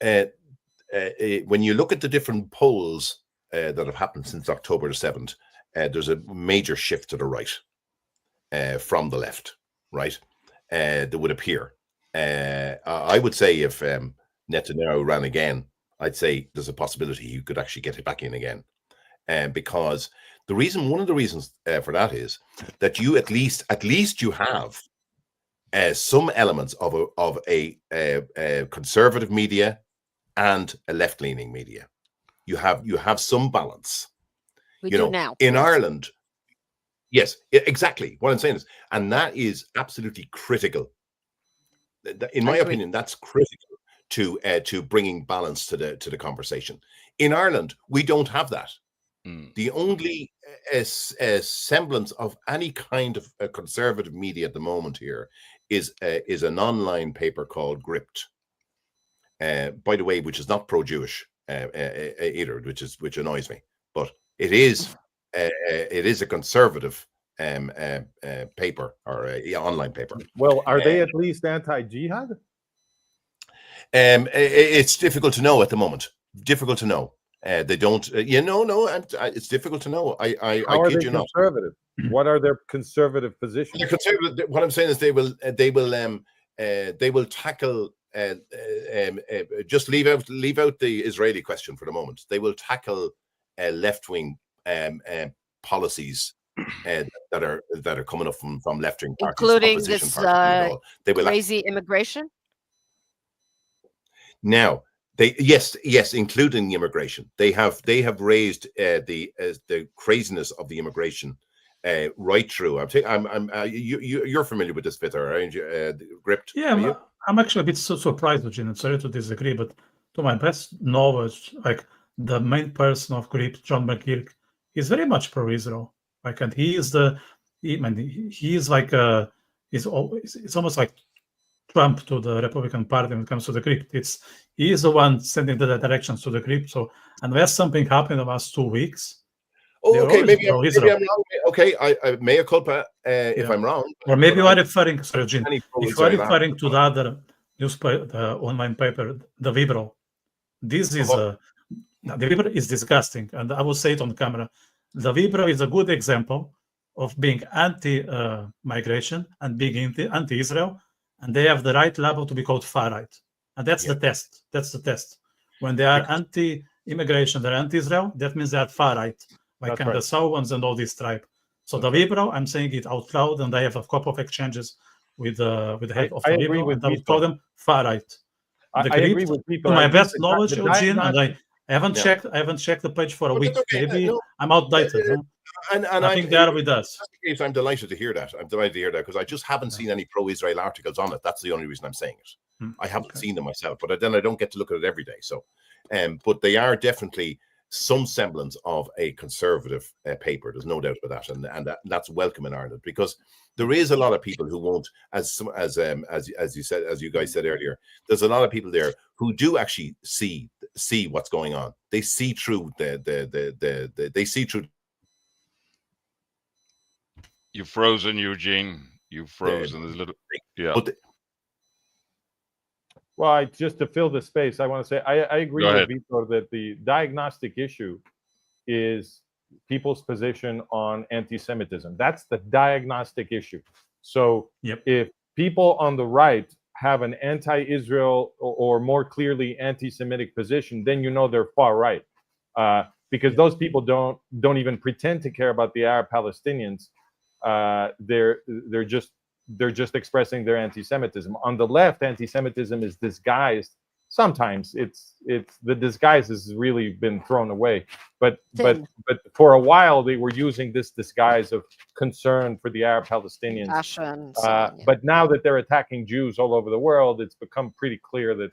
when you look at the different polls that have happened since October the 7th, there's a major shift to the right from the left, right? That would appear. I would say if Netanyahu ran again, I'd say there's a possibility he could actually get it back in again, because one of the reasons for that is that you at least you have some elements of a conservative media and a left-leaning media. You have some balance. We do now in Ireland. Yes, exactly. What I'm saying is, and that is absolutely critical. In my opinion, that's critical to bringing balance to the conversation. In Ireland, we don't have that. The only semblance of any kind of a conservative media at the moment here is an online paper called Gripped, by the way, which is not pro-Jewish either, which annoys me, but it is a conservative paper or online paper. Well, are they at least anti-Jihad? It's difficult to know at the moment. Difficult to know. They don't. It's difficult to know. I kid you not. Conservative? What are their conservative positions? They're conservative. What I'm saying is they will tackle. Just leave out the Israeli question for the moment. They will tackle left-wing policies that are coming up from left-wing parties, including this crazy immigration. Now, including the immigration. They have raised the craziness of the immigration right through. You're familiar with this, Vitor, aren't you? Gripped? Yeah, I'm actually a bit surprised, Eugene, and sorry to disagree, but to my best knowledge, like the main person of Gripped, John McGurk, is very much pro-Israel. Like, and he is it's almost like Trump to the Republican Party when it comes to the Gripped. He is the one sending the directions to the Gripped. So unless something happened in the last 2 weeks, maybe I'm wrong. Okay, I mea culpa if I'm wrong. Or maybe you are referring, sorry, Eugene, if you are referring to the other newspaper, the online paper, the Liberal. This is the Liberal is disgusting, and I will say it on camera. The Liberal is a good example of being anti-migration and being anti-Israel, and they have the right label to be called far right, and that's the test. That's the test. When they are anti-immigration, they're anti-Israel. That means they are far right, like the Saudis and all this tribe. So the Libero, I'm saying it out loud, and I have a couple of exchanges with the head of I the agree Libero, with and I would call Vitor. them far right. I agree with To Vitor. my I think best the knowledge, Eugene, and I haven't Yeah. checked. I haven't checked the page for a But week. that's okay. Maybe No, I'm outdated. Huh? and I think they are with us. Just in case, I'm delighted to hear that. I'm delighted to hear that because I just haven't seen any pro-Israel articles on it. That's the only reason I'm saying it. I haven't seen them myself, but then I don't get to look at it every day. So, but they are definitely some semblance of a conservative paper. There's no doubt about that, and that's welcome in Ireland because there is a lot of people who won't, as you said, as you guys said earlier. There's a lot of people there who do actually see what's going on. They see through they see through. You've frozen, Eugene. You've frozen. There's a little, yeah. Well, just to fill the space, I want to say I agree Go with ahead. Vitor that the diagnostic issue is people's position on anti-Semitism. That's the diagnostic issue. So if people on the right have an anti-Israel or more clearly anti-Semitic position, then you know they're far right, because those people don't even pretend to care about the Arab Palestinians. They're just expressing their anti-Semitism. On the left, anti-Semitism is disguised. Sometimes it's the disguise has really been thrown away, but for a while they were using this disguise of concern for the Arab Palestinians. Passion, but now that they're attacking Jews all over the world, it's become pretty clear that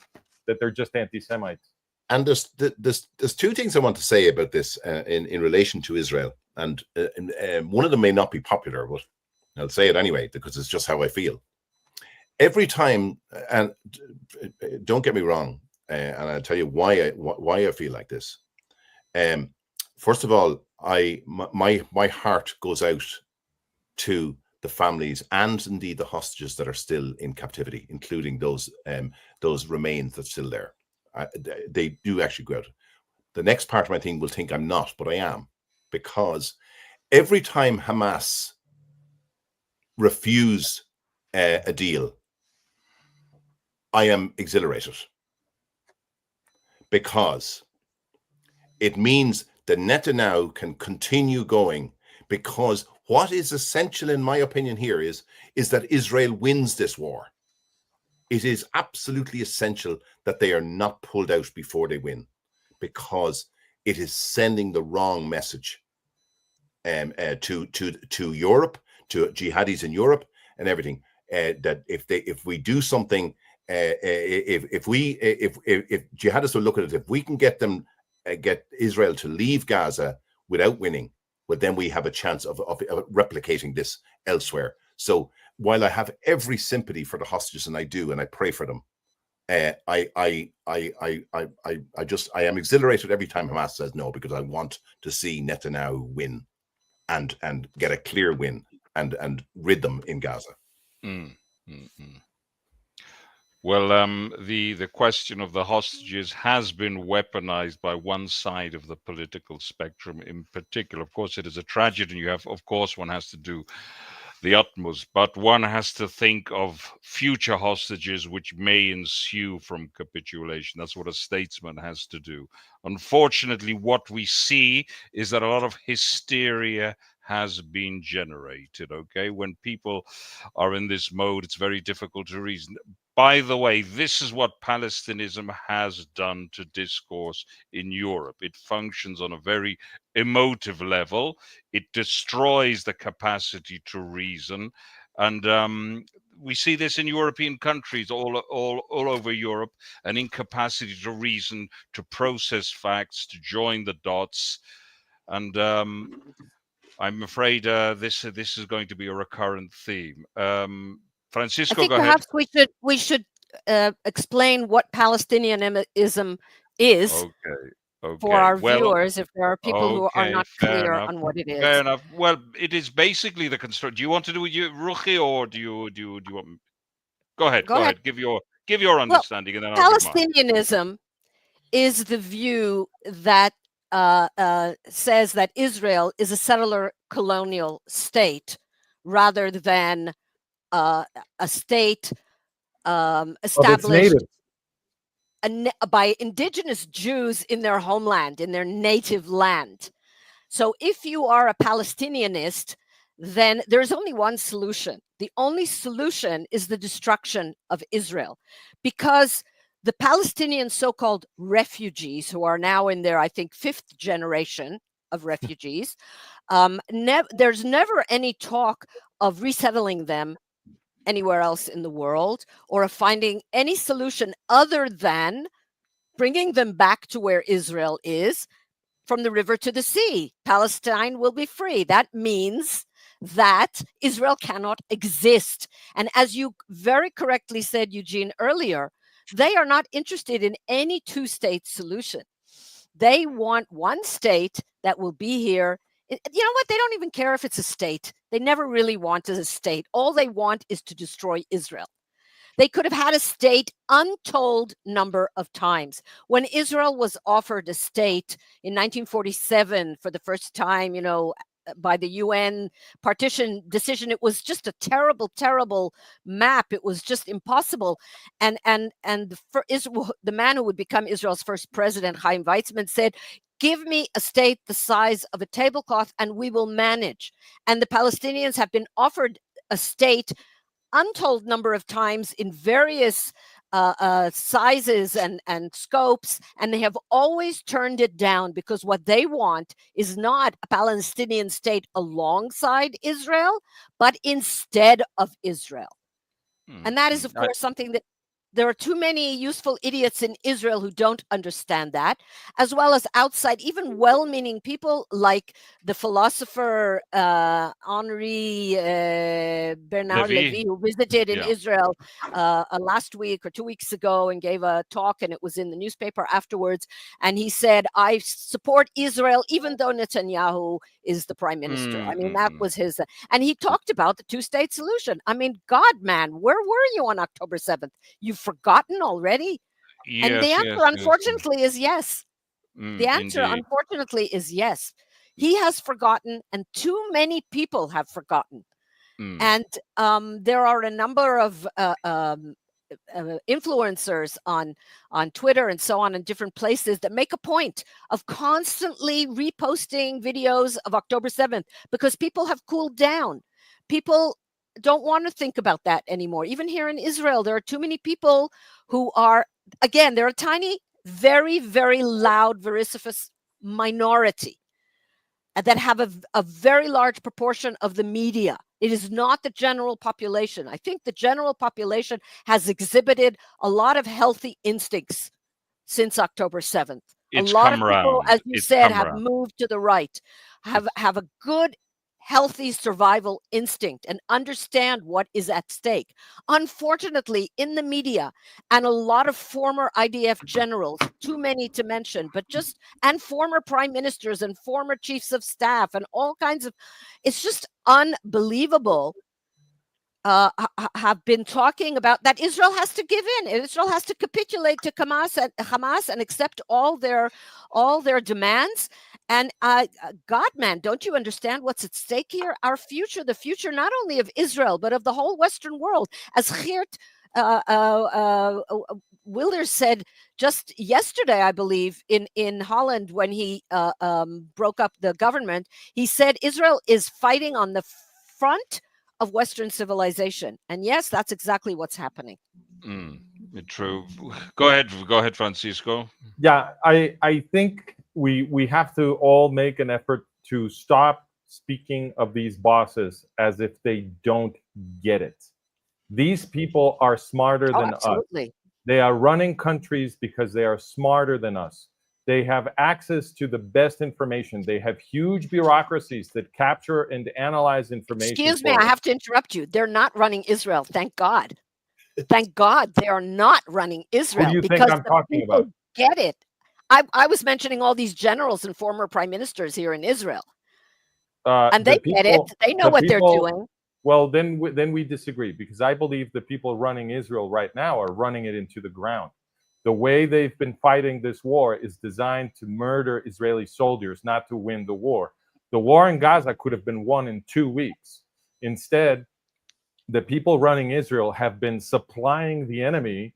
they're just anti-Semites. And there's two things I want to say about this in relation to Israel, and one of them may not be popular, but I'll say it anyway because it's just how I feel. Every time, and don't get me wrong, and I'll tell you why I feel like this. First of all, my heart goes out to the families and indeed the hostages that are still in captivity, including those remains that's still there. They do actually go out. The next part of my thing will think I'm not, but I am, because every time Hamas refuse a deal, I am exhilarated, because it means that Netanyahu can continue going, because what is essential in my opinion here is that Israel wins this war. It is absolutely essential that they are not pulled out before they win, because it is sending the wrong message to Europe, to jihadis in Europe and everything, that if we do something, if jihadists will look at it, if we can get Israel to leave Gaza without winning, well, then we have a chance of replicating this elsewhere. So while I have every sympathy for the hostages, and I do, and I pray for them, I am exhilarated every time Hamas says no, because I want to see Netanyahu win and get a clear win and rid them in Gaza. Well, the question of the hostages has been weaponized by one side of the political spectrum in particular. Of course, it is a tragedy. You have, of course, one has to do the utmost, but one has to think of future hostages which may ensue from capitulation. That's what a statesman has to do. Unfortunately, what we see is that a lot of hysteria has been generated, okay? When people are in this mode, it's very difficult to reason. By the way, this is what Palestinism has done to discourse in Europe. It functions on a very emotive level. It destroys the capacity to reason. And we see this in European countries, all over Europe, an incapacity to reason, to process facts, to join the dots. And I'm afraid this is going to be a recurrent theme. Francisco, I think go perhaps ahead. we should explain what Palestinianism is for our viewers, if there are people who are not clear on what it is. Fair enough. Well, it is basically the construct. Do you want to do Ruchie, or do you want? Go ahead. Go ahead. Give your understanding, and then I'll give mine. Palestinianism is the view that says that Israel is a settler colonial state rather than a state established by indigenous Jews in their homeland, in their native land. So if you are a Palestinianist, then there's only one solution. The only solution is the destruction of Israel, because the Palestinian so-called refugees, who are now in their, I think, 5th generation of refugees, there's never any talk of resettling them anywhere else in the world, or of finding any solution other than bringing them back to where Israel is, from the river to the sea. Palestine will be free. That means that Israel cannot exist. And as you very correctly said, Eugene, earlier, they are not interested in any two-state solution. They want one state that will be here. You know what? They don't even care if it's a state. They never really want a state. All they want is to destroy Israel. They could have had a state untold number of times. When Israel was offered a state in 1947 for the first time, you know, by the UN partition decision, it was just a terrible, terrible map. It was just impossible. And for Israel, the man who would become Israel's first president, Chaim Weizmann, said, "Give me a state the size of a tablecloth and we will manage." And the Palestinians have been offered a state untold number of times in various sizes and scopes, and they have always turned it down, because what they want is not a Palestinian state alongside Israel, but instead of Israel. And that is, of course, something that there are too many useful idiots in Israel who don't understand that, as well as outside, even well-meaning people like the philosopher Henri Bernard Levy, who visited in Israel last week or 2 weeks ago and gave a talk, and it was in the newspaper afterwards. And he said, "I support Israel even though Netanyahu is the prime minister." I mean, that was his. And he talked about the two-state solution. I mean, God, man, where were you on October 7th? You've forgotten already? Yes, and the answer, unfortunately, is yes. The answer, indeed. unfortunately, is yes. He has forgotten, and too many people have forgotten. And there are a number of influencers on Twitter and so on in different places that make a point of constantly reposting videos of October 7th, because people have cooled down. People don't want to think about that anymore. Even here in Israel, there are too many people who are, again, they're a tiny, very, very loud, vociferous minority that have a very large proportion of the media. It is not the general population. I think the general population has exhibited a lot of healthy instincts since October 7th. It's a lot of come people, round. as you It's said, come have round. moved to the right, have a good, healthy survival instinct and understand what is at stake. Unfortunately, in the media, and a lot of former IDF generals, too many to mention, but just, and former prime ministers and former chiefs of staff and all kinds of, it's just unbelievable, have been talking about that Israel has to give in. Israel has to capitulate to Hamas and accept all their demands. And God, man, don't you understand what's at stake here? Our future, the future not only of Israel, but of the whole Western world. As Geert Wilders said just yesterday, I believe, in Holland, when he broke up the government, he said Israel is fighting on the front of Western civilization. And yes, that's exactly what's happening. True. Go ahead, Francisco. Yeah, I think we have to all make an effort to stop speaking of these bosses as if they don't get it. These people are smarter than absolutely. us. They are running countries because they are smarter than us. They have access to the best information. They have huge bureaucracies that capture and analyze information. Excuse me, I have to interrupt you. They're not running Israel, thank God. Thank God they are not running Israel. Who do you because think I'm talking about? Get it. I was mentioning all these generals and former prime ministers here in Israel. And they get it. They know what they're doing. Well, then we disagree, because I believe the people running Israel right now are running it into the ground. The way they've been fighting this war is designed to murder Israeli soldiers, not to win the war. The war in Gaza could have been won in 2 weeks. Instead, the people running Israel have been supplying the enemy,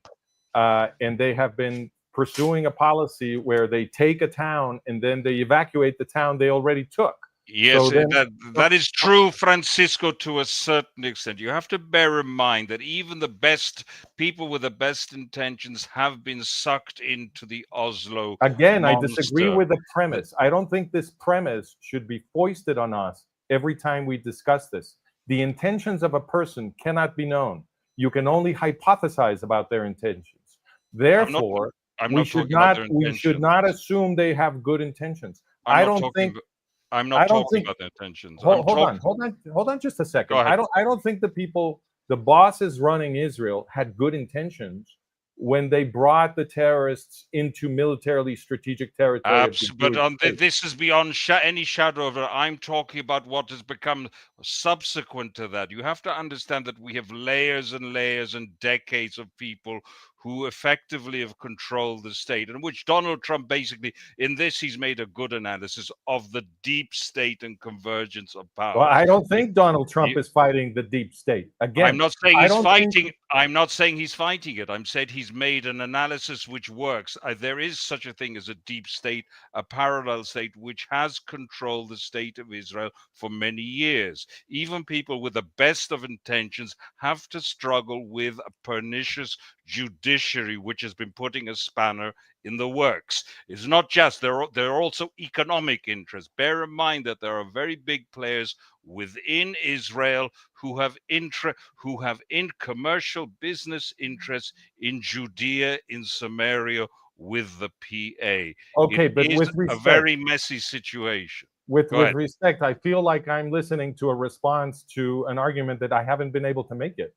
and they have been pursuing a policy where they take a town and then they evacuate the town they already took. Yes, So then- that is true, Francisco, to a certain extent. You have to bear in mind that even the best people with the best intentions have been sucked into the Oslo Again, I disagree monster. with the premise. I don't think this premise should be foisted on us every time we discuss this. The intentions of a person cannot be known. You can only hypothesize about their intentions. Therefore, I'm we not should talking about not their we should not intentions. assume they have good intentions. I'm I not don't talking think. about- I'm I not don't talking think- about their intentions. Hold on just a second. Go ahead. I don't think the bosses running Israel had good intentions when they brought the terrorists into militarily strategic territory. But this is beyond any shadow of it. I'm talking about what has become subsequent to that. You have to understand that we have layers and layers and decades of people who effectively have controlled the state, and which Donald Trump basically, in this, he's made a good analysis of the deep state and convergence of power. Well, I don't think Donald Trump is fighting the deep state. Again, I'm not saying he's fighting. I'm not saying he's fighting it. I'm saying he's made an analysis which works. There is such a thing as a deep state, a parallel state, which has controlled the state of Israel for many years. Even people with the best of intentions have to struggle with a pernicious judiciary, which has been putting a spanner in the works. It's not just, there are also economic interests. Bear in mind that there are very big players within Israel who have in commercial business interests in Judea, in Samaria, with the PA. Okay, but with a respect, very messy situation. with Go ahead. respect, I feel like I'm listening to a response to an argument that I haven't been able to make yet.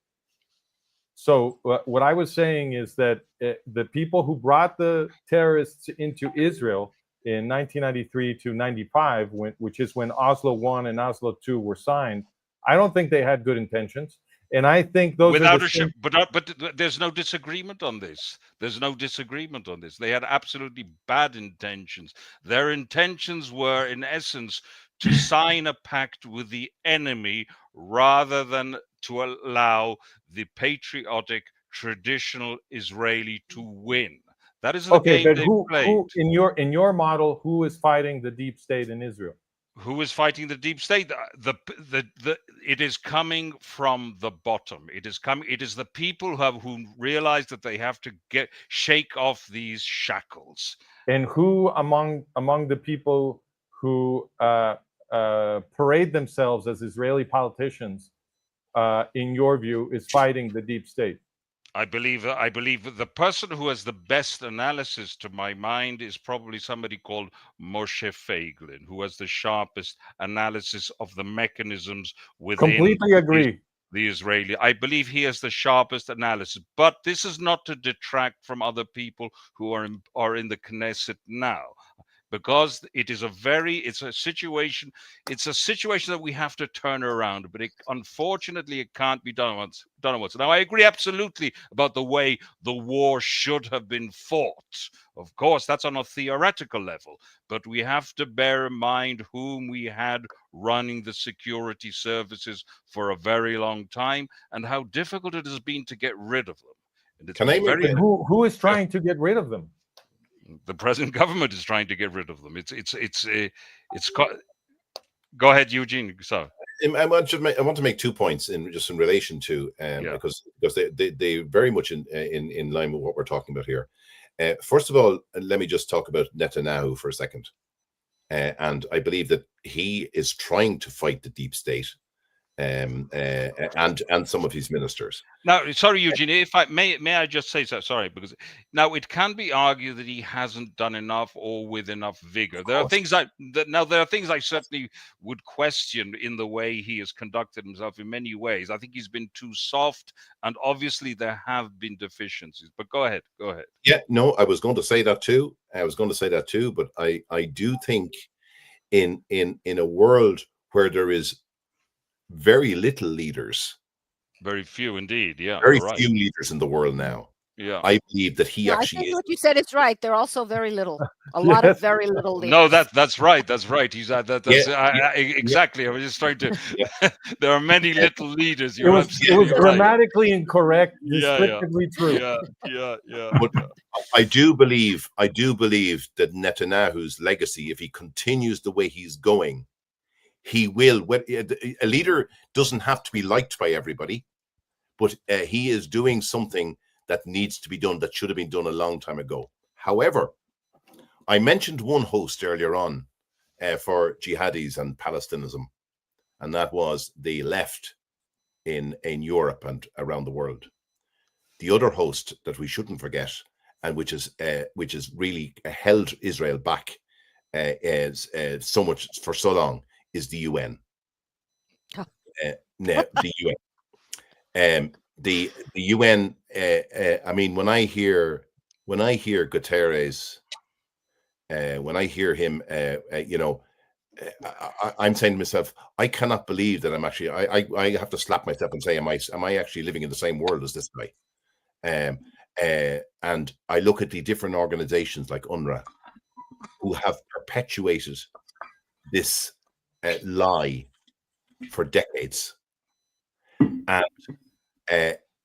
So what I was saying is that the people who brought the terrorists into Israel in 1993 to 95, which is when Oslo I and Oslo II were signed, I don't think they had good intentions. And I think those Without are but there's no disagreement on this. There's no disagreement on this. They had absolutely bad intentions. Their intentions were, in essence, to sign a pact with the enemy rather than to allow the patriotic, traditional Israeli to win. That is the game they played. Who in your model, who is fighting the deep state in Israel? Who is fighting the deep state? It is coming from the bottom. It is the people who realize that they have to shake off these shackles. And who among the people who parade themselves as Israeli politicians, in your view, is fighting the deep state? I believe the person who has the best analysis, to my mind, is probably somebody called Moshe Feiglin, who has the sharpest analysis of the mechanisms within. Completely agree. The Israeli. I believe he has the sharpest analysis, but this is not to detract from other people who are in the Knesset now, because it's a situation that we have to turn around, but unfortunately it can't be done once. Now, I agree absolutely about the way the war should have been fought. Of course, that's on a theoretical level, but we have to bear in mind whom we had running the security services for a very long time and how difficult it has been to get rid of them. And who is trying to get rid of them? The present government is trying to get rid of them. Go ahead, Eugene. So I want to make 2 points in relation to because they very much in line with what we're talking about here. First of all, let me just talk about Netanyahu for a second, and I believe that he is trying to fight the deep state, and some of his ministers. Now, sorry, Eugene, if I may I just say so? Sorry, because now it can be argued that he hasn't done enough or with enough vigor. There are things I certainly would question in the way he has conducted himself in many ways. I think he's been too soft, and obviously there have been deficiencies. But go ahead. Yeah, no, I was going to say that too. But I do think in a world where there is very little leaders, very few indeed, very few leaders in the world now. Yeah, I believe that he actually I think is. what you said is right. They're also very little. A lot of very little leaders. No, that's right. He's exactly. I was just trying to. There are many little leaders. It was grammatically incorrect, descriptively true. Yeah. But I do believe that Netanyahu's legacy, if he continues the way he's going, he will. A leader doesn't have to be liked by everybody, but he is doing something that needs to be done, that should have been done a long time ago. However, I mentioned one host earlier on for jihadis and Palestinism, and that was the left in Europe and around the world. The other host that we shouldn't forget, and which is really held Israel back so much for so long, is the UN. The UN. The UN. I mean, when I hear Guterres, when I hear him, I'm saying to myself, I cannot believe that I'm actually. I have to slap myself and say, am I actually living in the same world as this guy? And I look at the different organizations like UNRWA, who have perpetuated this lie for decades, and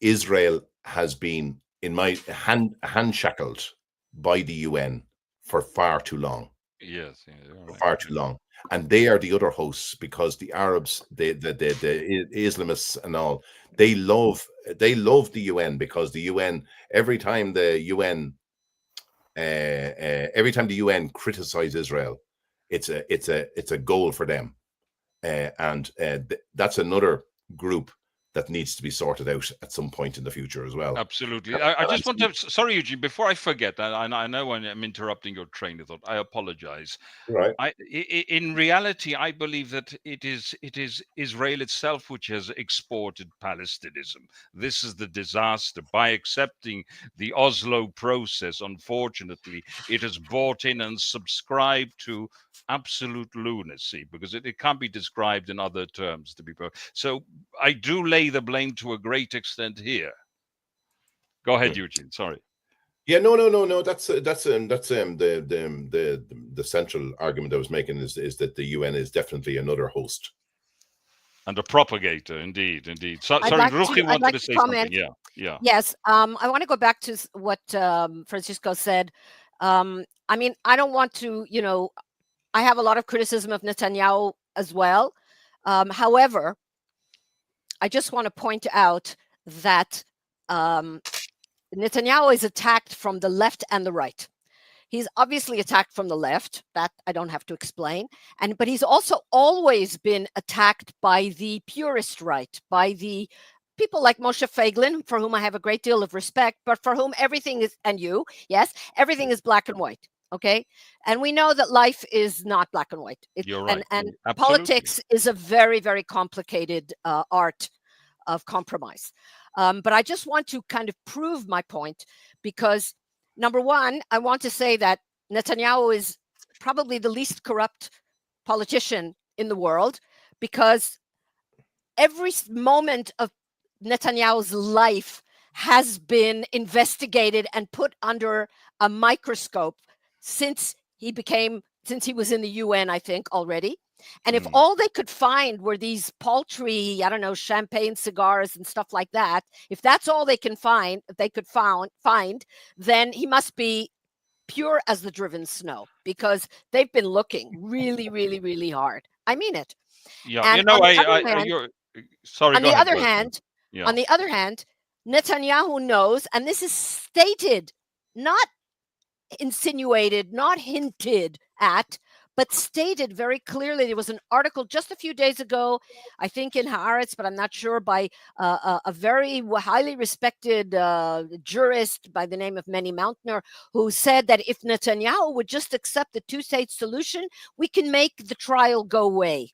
Israel has been, in my handshackled by the UN for far too long. Yes, for far too long. And they are the other hosts, because the Arabs, the Islamists and all, they love the UN, because the UN, every time the UN criticize Israel, it's a goal for them, and that's another group that needs to be sorted out at some point in the future as well. Absolutely. I just want to, sorry, Eugene, before I forget, I know when I'm interrupting your train of thought, I apologize. Right. In reality, I believe that it is Israel itself which has exported Palestinism. This is the disaster. By accepting the Oslo process, unfortunately, it has bought in and subscribed to absolute lunacy, because it can't be described in other terms, to be so I do lay the blame to a great extent here. Go ahead, Eugene. Sorry. Yeah, no. That's the central argument I was making is that the UN is definitely another host and a propagator. Indeed. So, sorry, Ruchie wanted to say something. Yeah. Yes. I want to go back to what Francisco said. I mean, I don't want to. I have a lot of criticism of Netanyahu as well. However, I just want to point out that Netanyahu is attacked from the left and the right. He's obviously attacked from the left, that I don't have to explain. But he's also always been attacked by the purist right, by the people like Moshe Feiglin, for whom I have a great deal of respect, but for whom everything is, and you, yes, everything is black and white. Okay. And we know that life is not black and white. You're right. And politics is a very, very complicated art of compromise. But I just want to kind of prove my point, because number one, I want to say that Netanyahu is probably the least corrupt politician in the world, because every moment of Netanyahu's life has been investigated and put under a microscope since he was in the UN, I think, already. And if all they could find were these paltry, I don't know, champagne cigars and stuff like that, if that's all they can find, then he must be pure as the driven snow, because they've been looking really, really, really hard. I mean it. Yeah, and on the other hand, Netanyahu knows, and this is stated, not insinuated, not hinted at, but stated very clearly. There was an article just a few days ago, I think in Haaretz, but I'm not sure, by a very highly respected jurist by the name of Manny Mountner, who said that if Netanyahu would just accept the two-state solution, we can make the trial go away.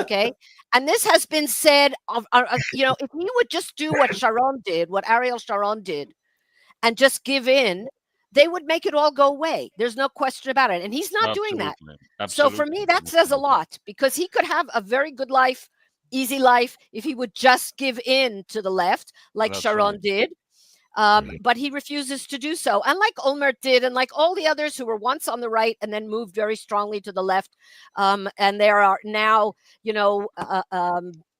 Okay. And this has been said if he would just do what Ariel Sharon did, and just give in, they would make it all go away. There's no question about it. And he's not doing that. So for me, that says a lot, because he could have a very good life, easy life, if he would just give in to the left, like Sharon did. But he refuses to do so. And like Olmert did, and like all the others who were once on the right and then moved very strongly to the left. And there are now,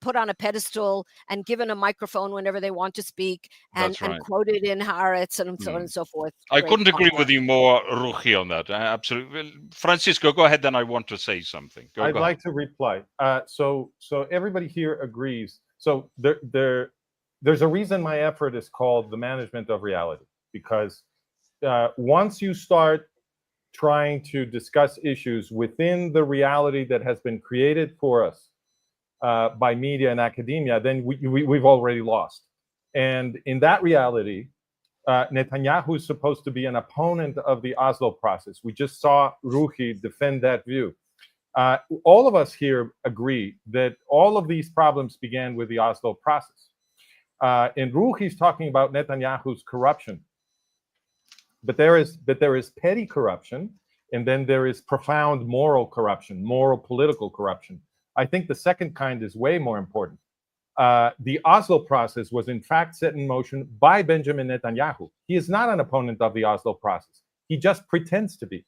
put on a pedestal and given a microphone whenever they want to speak, and, That's right. quoted in Haaretz and so on and so forth. I Great couldn't agree artwork. with you more, Ruchie, on that. Absolutely. Well, Francisco, go ahead, then I want to say something. Go I'd ahead. like to reply. So everybody here agrees. So there's a reason my effort is called the management of reality, because once you start trying to discuss issues within the reality that has been created for us by media and academia, then we've already lost. And in that reality, Netanyahu is supposed to be an opponent of the Oslo process. We just saw Ruchie defend that view. All of us here agree that all of these problems began with the Oslo process. And Ruchie's talking about Netanyahu's corruption. But there is petty corruption, and then there is profound moral corruption, moral political corruption. I think the second kind is way more important. The Oslo process was in fact set in motion by Benjamin Netanyahu. He is not an opponent of the Oslo process. He just pretends to be.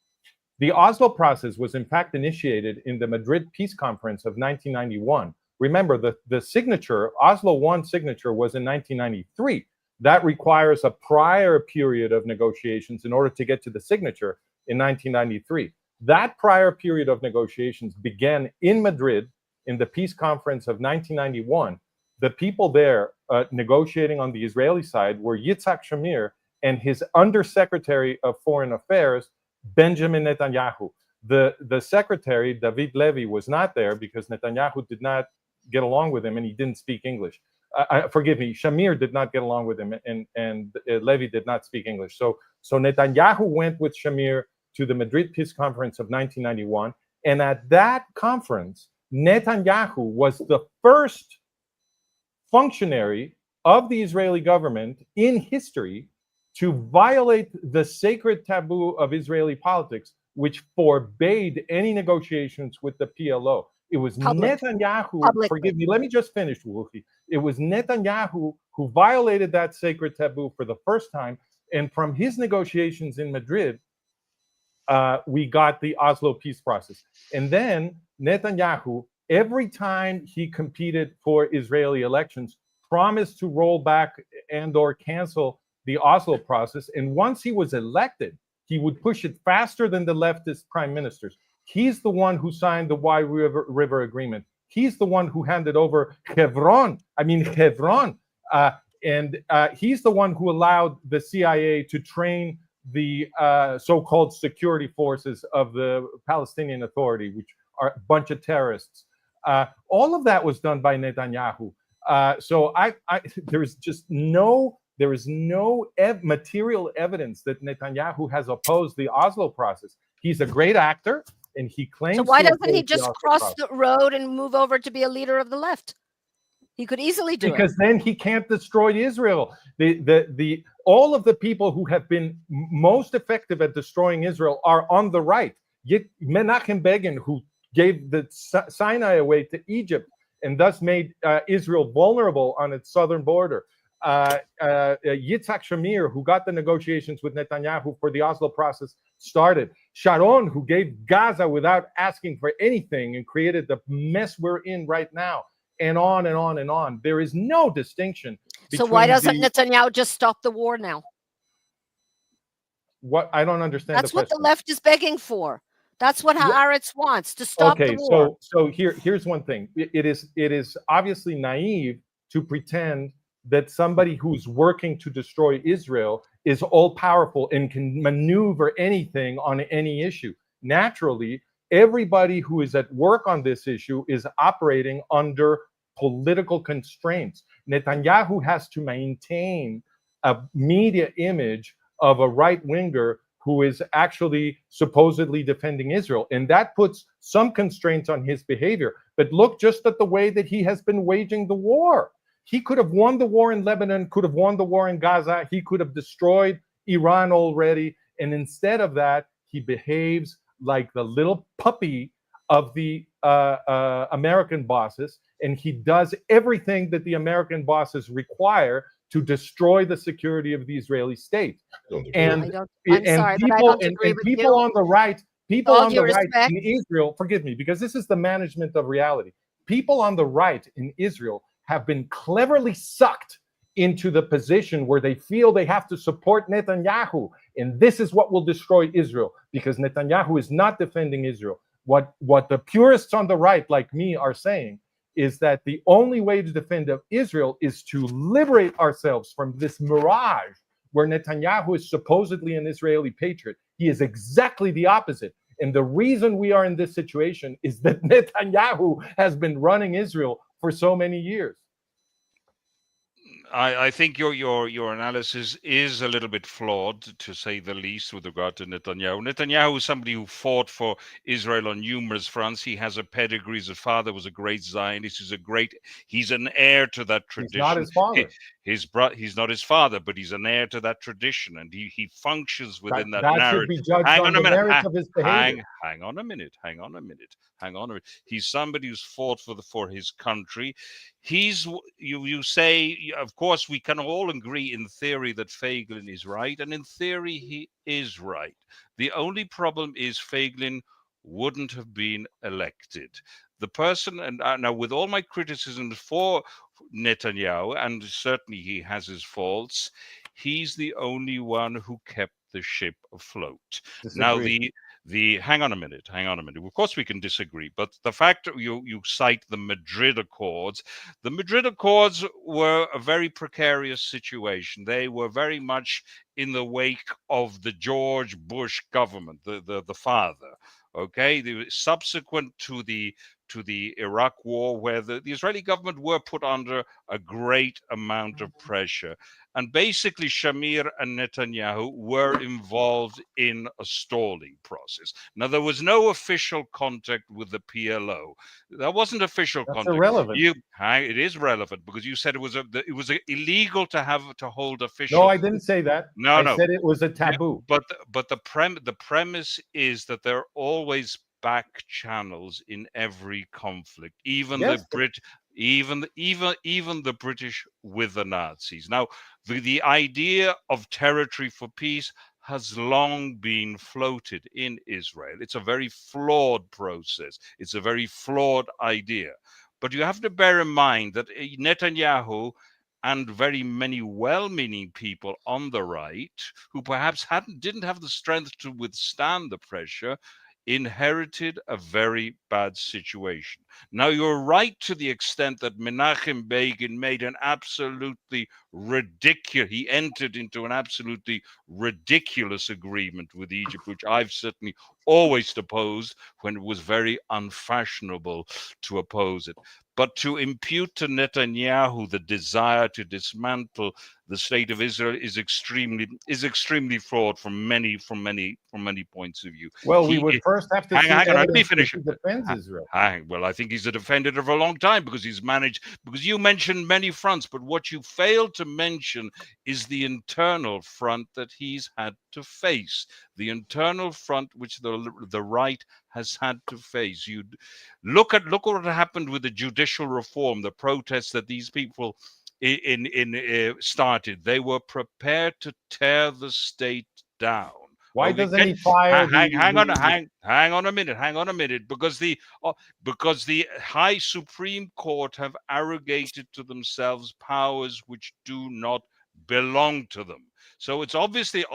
The Oslo process was in fact initiated in the Madrid Peace Conference of 1991. Remember, the signature, Oslo I signature, was in 1993. That requires a prior period of negotiations in order to get to the signature in 1993. That prior period of negotiations began in Madrid in the Peace Conference of 1991. The people there negotiating on the Israeli side were Yitzhak Shamir and his Undersecretary of Foreign Affairs, Benjamin Netanyahu. The secretary, David Levy, was not there because Netanyahu did not get along with him and he didn't speak English. Forgive me, Shamir did not get along with him and Levy did not speak English. So Netanyahu went with Shamir to the Madrid Peace Conference of 1991. And at that conference, Netanyahu was the first functionary of the Israeli government in history to violate the sacred taboo of Israeli politics, which forbade any negotiations with the PLO. It was Netanyahu, forgive me, let me just finish, Ruchie. It was Netanyahu who violated that sacred taboo for the first time. And from his negotiations in Madrid, we got the Oslo peace process. And then Netanyahu, every time he competed for Israeli elections, promised to roll back and or cancel the Oslo process. And once he was elected, he would push it faster than the leftist prime ministers. He's the one who signed the Wye River Agreement. He's the one who handed over Hebron. And he's the one who allowed the CIA to train the so-called security forces of the Palestinian Authority, which are a bunch of terrorists. All of that was done by Netanyahu. So there is no material evidence that Netanyahu has opposed the Oslo process. He's a great actor, and he claims. So why doesn't he just cross the road and move over to be a leader of the left? He could easily do it. Because then he can't destroy Israel. All of the people who have been most effective at destroying Israel are on the right. Menachem Begin, who gave the Sinai away to Egypt and thus made Israel vulnerable on its southern border. Yitzhak Shamir, who got the negotiations with Netanyahu for the Oslo process started. Sharon, who gave Gaza without asking for anything and created the mess we're in right now. And on and on and on. There is no distinction. So why doesn't Netanyahu just stop the war now? What? I don't understand. That's what the left is begging for. That's what Haaretz wants, to stop the war. So here's one thing. It is obviously naive to pretend that somebody who's working to destroy Israel is all-powerful and can maneuver anything on any issue. Naturally, everybody who is at work on this issue is operating under political constraints. Netanyahu has to maintain a media image of a right-winger who is actually supposedly defending Israel. And that puts some constraints on his behavior. But look just at the way that he has been waging the war. He could have won the war in Lebanon, could have won the war in Gaza. He could have destroyed Iran already. And instead of that, he behaves like the little puppy of the American bosses. And he does everything that the American bosses require to destroy the security of the Israeli state. And people on the right, in Israel, forgive me, because this is the management of reality. people on the right in Israel have been cleverly sucked into the position where they feel they have to support Netanyahu. And this is what will destroy Israel, because Netanyahu is not defending Israel. What the purists on the right, like me, are saying is that the only way to defend Israel is to liberate ourselves from this mirage where Netanyahu is supposedly an Israeli patriot. He is exactly the opposite. And the reason we are in this situation is that Netanyahu has been running Israel for so many years. I think your analysis is a little bit flawed, to say the least, with regard to Netanyahu. Netanyahu is somebody who fought for Israel on numerous fronts. He has a pedigree. His father was a great Zionist. He's an heir to that tradition. He's not his father. He's not his father, but he's an heir to that tradition, and he functions within that that narrative. should be judged on the merits of his behavior. Hang on a minute. He's somebody who's fought for his country. You say, of course, we can all agree in theory that Feiglin is right, and in theory he is right. The only problem is Feiglin wouldn't have been elected. The person, and now with all my criticisms for Netanyahu, and certainly he has his faults, he's the only one who kept the ship afloat. Now hang on a minute. Of course we can disagree, but the fact you cite the Madrid Accords were a very precarious situation. They were very much in the wake of the George Bush government, the father. Okay, subsequent to the Iraq war, where the Israeli government were put under a great amount of pressure. And basically, Shamir and Netanyahu were involved in a stalling process. Now, there was no official contact with the PLO. There wasn't official contact. That's irrelevant. It is relevant, because you said it was illegal to hold official. No, I didn't say that. I said it was a taboo. Yeah, but the premise is that there are always back channels in every conflict, even the British with the Nazis. Now, the idea of territory for peace has long been floated in Israel. It's a very flawed process. It's a very flawed idea. But you have to bear in mind that Netanyahu and very many well-meaning people on the right, who perhaps didn't have the strength to withstand the pressure, inherited a very bad situation. Now, you're right to the extent that Menachem Begin made an absolutely ridiculous, he entered into an absolutely ridiculous agreement with Egypt, which I've certainly always opposed when it was very unfashionable to oppose it. But to impute to Netanyahu the desire to dismantle the state of Israel is extremely flawed from many points of view. Well, we would first have to hang on, let me finish. He defends Israel. Well, I think he's defended it for a long time, because because you mentioned many fronts, but what you failed to mention is the internal front that he's had to face, the internal front which the right has had to face. You look what happened with the judicial reform, the protests that these people started. They were prepared to tear the state down. Why doesn't he fire? Hang on a minute, because the High Supreme Court have arrogated to themselves powers which do not belong to them. So it's obviously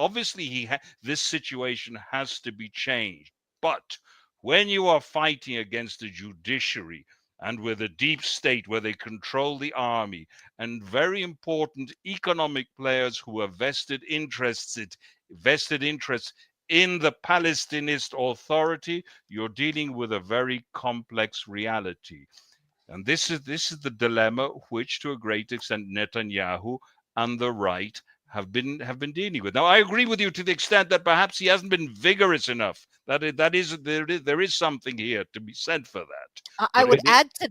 this situation has to be changed. But when you are fighting against a judiciary and with a deep state where they control the army and very important economic players who have vested interests in the Palestinist Authority, you're dealing with a very complex reality. And this is the dilemma which, to a great extent, Netanyahu and the right have been dealing with. Now, I agree with you to the extent that perhaps he hasn't been vigorous enough. There is something here to be said for that. I would add to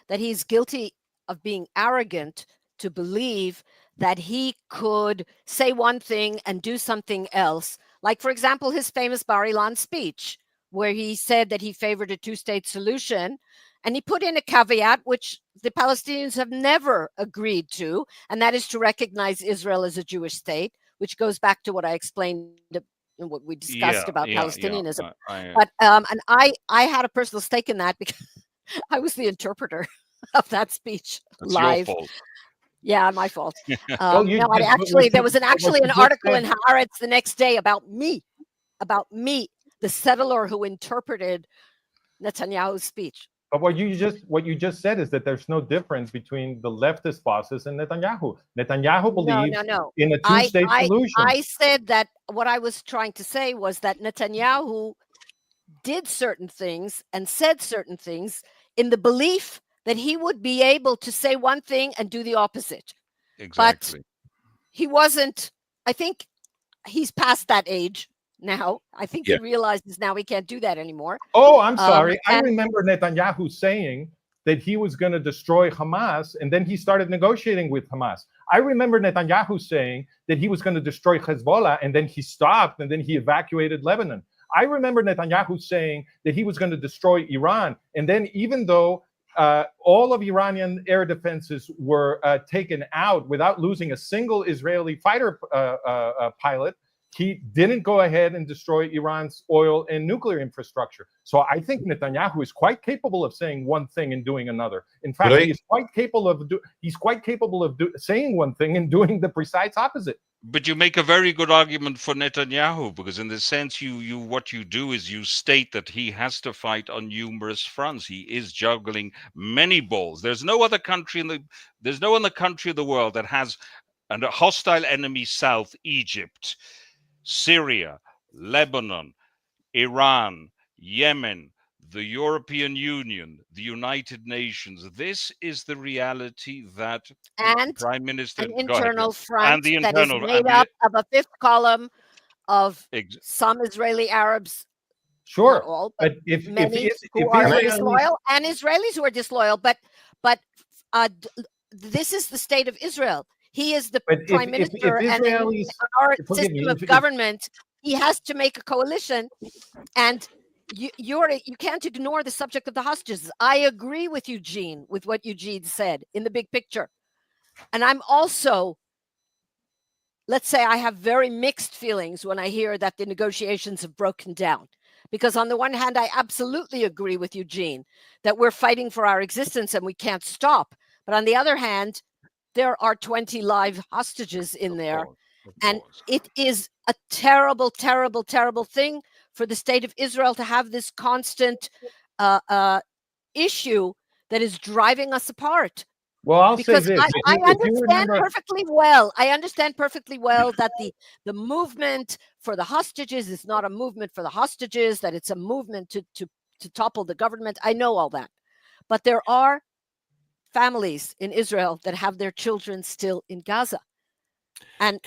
that he's guilty of being arrogant to believe that he could say one thing and do something else. Like, for example, his famous Bar Ilan speech, where he said that he favored a two-state solution. And he put in a caveat, which the Palestinians have never agreed to, and that is to recognize Israel as a Jewish state, which goes back to what I explained and what we discussed about Palestinianism. But and I had a personal stake in that, I was the interpreter of that speech That's live. your fault. Yeah, my fault. Well, you- No, but actually, what there you- was but what actually you an just article said- in Haaretz the next day about me, the settler who interpreted Netanyahu's speech. But what you just said is that there's no difference between the leftist bosses and Netanyahu. Netanyahu believes No. in a two-state solution. I said that what I was trying to say was that Netanyahu did certain things and said certain things in the belief that he would be able to say one thing and do the opposite. Exactly. He wasn't. I think he's past that age now. I think he realizes now he can't do that anymore. Oh, I'm sorry. I and- remember Netanyahu saying that he was going to destroy Hamas, and then he started negotiating with Hamas. I remember Netanyahu saying that he was going to destroy Hezbollah, and then he stopped, and then he evacuated Lebanon. I remember Netanyahu saying that he was going to destroy Iran, and then even though all of Iranian air defenses were taken out without losing a single Israeli fighter pilot, he didn't go ahead and destroy Iran's oil and nuclear infrastructure. So I think Netanyahu is quite capable of saying one thing and doing another. In fact, he is quite capable of saying one thing and doing the precise opposite. But you make a very good argument for Netanyahu, because in the sense what you do is you state that he has to fight on numerous fronts. He is juggling many balls. There's no other country in the world that has a hostile enemy south, Egypt, Syria, Lebanon, Iran, Yemen, the European Union, the United Nations. This is the reality that and Prime Minister an internal front and the that is internal made up of a fifth column of Ex- some Israeli Arabs, Sure, not all, but if many who if are Israelis- disloyal, and Israelis who are disloyal. But this is the state of Israel. He is the But prime minister, and in Israelis- our forgive me, system of if- government, he has to make a coalition, and you can't ignore the subject of the hostages. I agree with Eugene, with what Eugene said in the big picture, and I'm also, let's say, I have very mixed feelings when I hear that the negotiations have broken down. Because on the one hand, I absolutely agree with Eugene that we're fighting for our existence and we can't stop. But on the other hand, there are 20 live hostages in there. And it is a terrible, terrible, terrible thing for the state of Israel to have this constant issue that is driving us apart. Well, I'll Because say this. I If you understand remember- perfectly well. I understand perfectly well that the movement for the hostages is not a movement for the hostages, that it's a movement to topple the government. I know all that. But there are families in Israel that have their children still in Gaza. And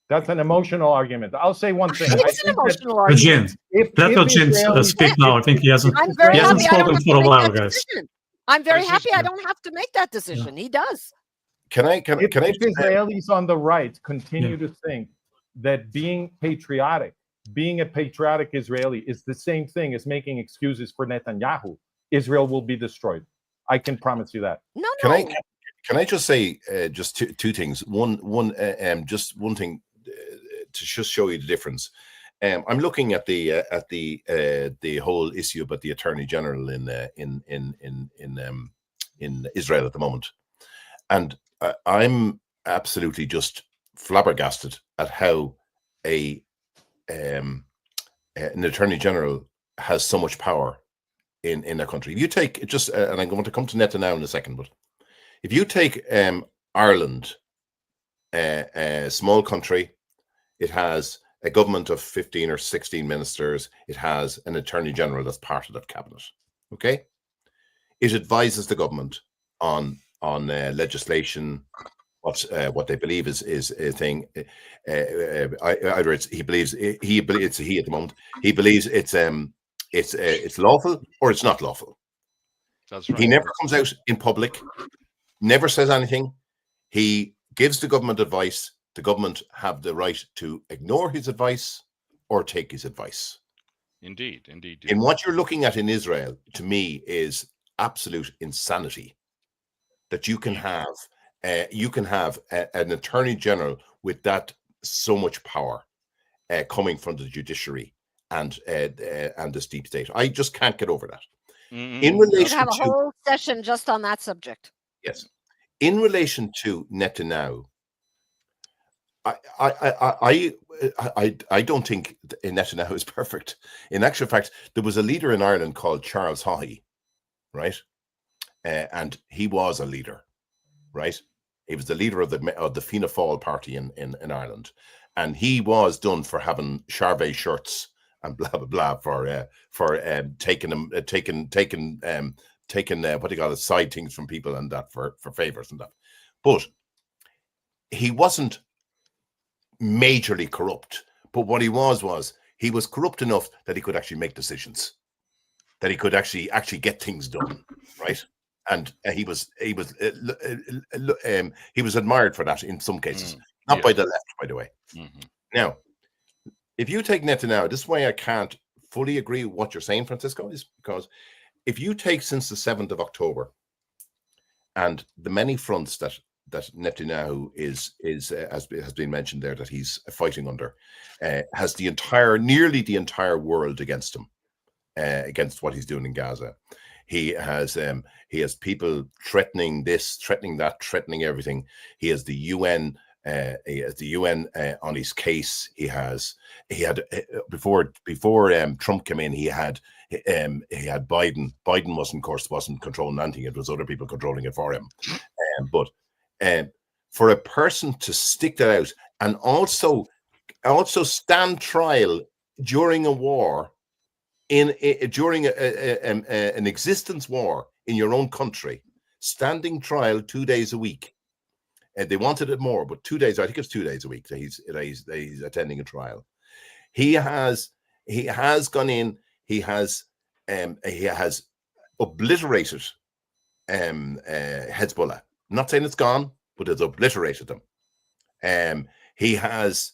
That's an emotional argument. I'll say one thing. it is an emotional Eugene, argument. let Eugene speak now. I think he hasn't I'm very happy I don't spoken have for to a make while, that guys. decision. I'm very This is happy I true. don't have to make that decision. He does. Can I? If Israelis on the right continue to think that being a patriotic Israeli is the same thing as making excuses for Netanyahu, Israel will be destroyed. I can promise you that. No. Can I just say just two things? Just one thing to just show you the difference. I'm looking at the whole issue about the Attorney General in Israel at the moment, and I'm absolutely just flabbergasted at how an Attorney General has so much power in their country. If you take and I'm going to come to Netanyahu in a second, but if you take Ireland, a small country, it has a government of 15 or 16 ministers. It has an Attorney General that's part of that cabinet. Okay, it advises the government on legislation, what they believe is a thing. Either it's he at the moment. He believes it's lawful or it's not lawful. That's right. He never comes out in public, never says anything. He gives the government advice. The government have the right to ignore his advice or take his advice. Indeed. And what you're looking at in Israel, to me, is absolute insanity. That you can have an Attorney General with that so much power coming from the judiciary and this deep state. I just can't get over that. In We could relation have a to whole session just on that subject. yes, in relation to Netanyahu, I don't think Netanyahu is perfect. In actual fact, there was a leader in Ireland called Charles Haughey, right? And he was a leader, right? He was the leader of the Fianna Fáil party in Ireland, and he was done for having Charvet shirts and blah blah blah for taking what do you call it, side things from people and that for favors and that. But he wasn't majorly corrupt. But what he was he was corrupt enough that he could actually make decisions, that he could actually get things done, right? And he was admired for that in some cases, not by the left, by the way. Now, if you take Netanyahu, this is why I can't fully agree with what you're saying, Francisco, is because if you take since the 7th of October and the many fronts that Netanyahu is has been mentioned there that he's fighting under, has nearly the entire world against him, against what he's doing in Gaza. He has people threatening this, threatening that, threatening everything. He has the UN. He has the UN on his case. He had before Trump came in. He had Biden. Biden wasn't controlling anything. It was other people controlling it for him. But for a person to stick that out and also stand trial during a war, during an existence war in your own country, standing trial 2 days a week. They wanted it more, but 2 days. I think it's 2 days a week that he's attending a trial. He has gone in. He has obliterated Hezbollah. I'm not saying it's gone, but it's obliterated them. He has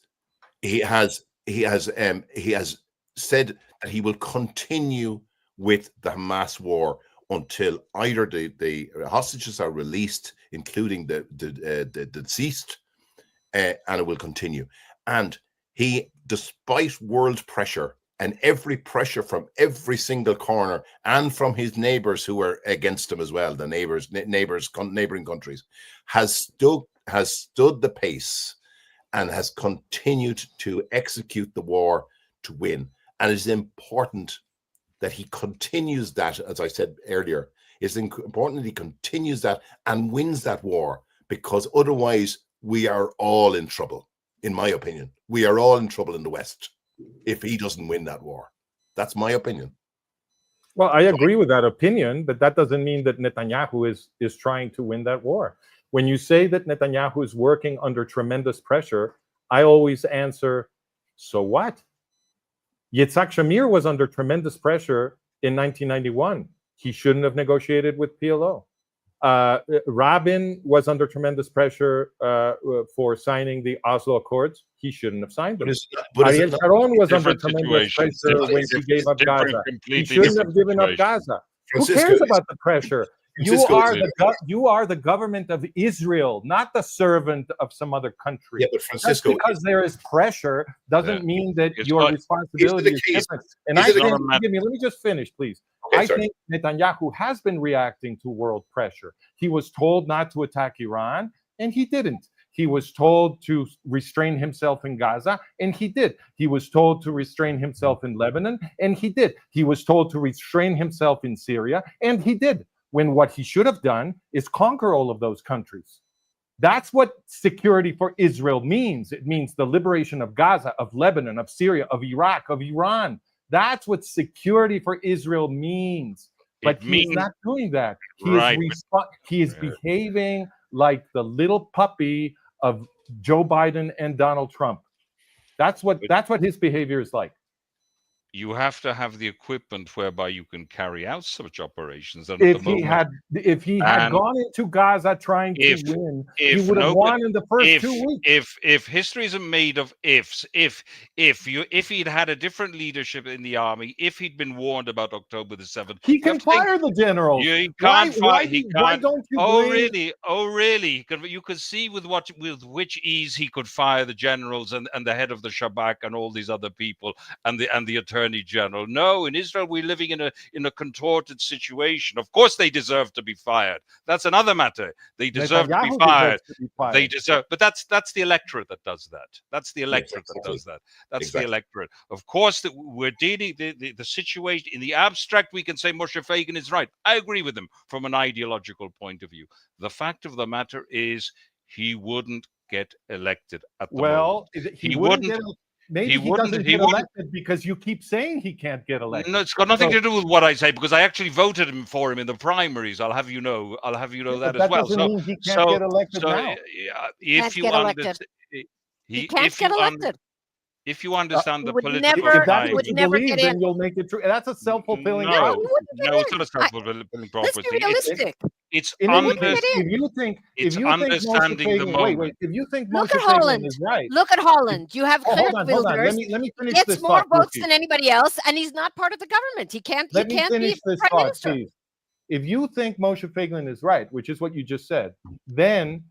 said that he will continue with the Hamas war until either the hostages are released, including the deceased, and it will continue. And he, despite world pressure and every pressure from every single corner and from his neighbors who are against him as well, the neighboring countries, has stood the pace and has continued to execute the war to win. And it's important that he continues that, as I said earlier. It's important that he continues that and wins that war, because otherwise we are all in trouble. In my opinion, we are all in trouble in the West if he doesn't win that war. That's my opinion. Well, I agree with that opinion, but that doesn't mean that Netanyahu is trying to win that war. When you say that Netanyahu is working under tremendous pressure, I always answer, so what? Yitzhak Shamir was under tremendous pressure in 1991. He shouldn't have negotiated with PLO. Rabin was under tremendous pressure for signing the Oslo Accords. He shouldn't have signed them. Ariel Sharon was under tremendous pressure when he gave up Gaza. He shouldn't have given up Gaza. Who cares about the pressure? You are the government of Israel, not the servant of some other country. Yeah, but Francisco, just because there is pressure doesn't mean that your responsibility is different. And I think, let me just finish, please. Okay, I think Netanyahu has been reacting to world pressure. He was told not to attack Iran, and he didn't. He was told to restrain himself in Gaza, and he did. He was told to restrain himself in Lebanon, and he did. He was told to restrain himself in Syria, and he did. When what he should have done is conquer all of those countries. That's what security for Israel means. It means the liberation of Gaza, of Lebanon, of Syria, of Iraq, of Iran. That's what security for Israel means. But he's not doing that. He is behaving like the little puppy of Joe Biden and Donald Trump. That's what his behavior is like. You have to have the equipment whereby you can carry out such operations. And if he had gone into Gaza trying to win, he would have won in the first 2 weeks. If history isn't made of ifs, if he'd had a different leadership in the army, if he'd been warned about October the 7th, he can fire the generals. He can't fire. Why don't you? Oh, really? You could see with which ease he could fire the generals and the head of the Shabak and all these other people and the attorney Attorney General. No, in Israel we're living in a contorted situation. Of course they deserve to be fired. That's another matter. They deserve to be Netanyahu fired. deserves to be fired. They deserve, but that's the electorate that does that. That's the electorate that exactly. does that. That's Exactly. the electorate. Of course, that we're dealing the situation in the abstract. We can say Moshe Fagin is right. I agree with him from an ideological point of view. The fact of the matter is, he wouldn't get elected at the moment. He wouldn't get. Maybe he doesn't get elected because you keep saying he can't get elected. No, it's got nothing to do with what I say, because I actually voted for him in the primaries. I'll have you know that as well. That doesn't mean he can't get elected now. If you understand, he can't get elected. If you understand the would political never- If that's climate, what you never believe, get then in. you'll make it true. That's a self-fulfilling No, prophecy. no, it's not a self-fulfilling Let's prophecy. be realistic. It's In any under, case, if you think understanding Moshe the Fagin, moment. wait, if you think Look Moshe at Fagin Holland. is right, Look at Holland. You have hold on. Wilders. Let me finish Gets this more thought, votes Ruchie. than anybody else, and he's not part of the government. He can't. Let he me can't finish be this prime thought, minister. please. If you think Moshe Fagin is right, which is what you just said, then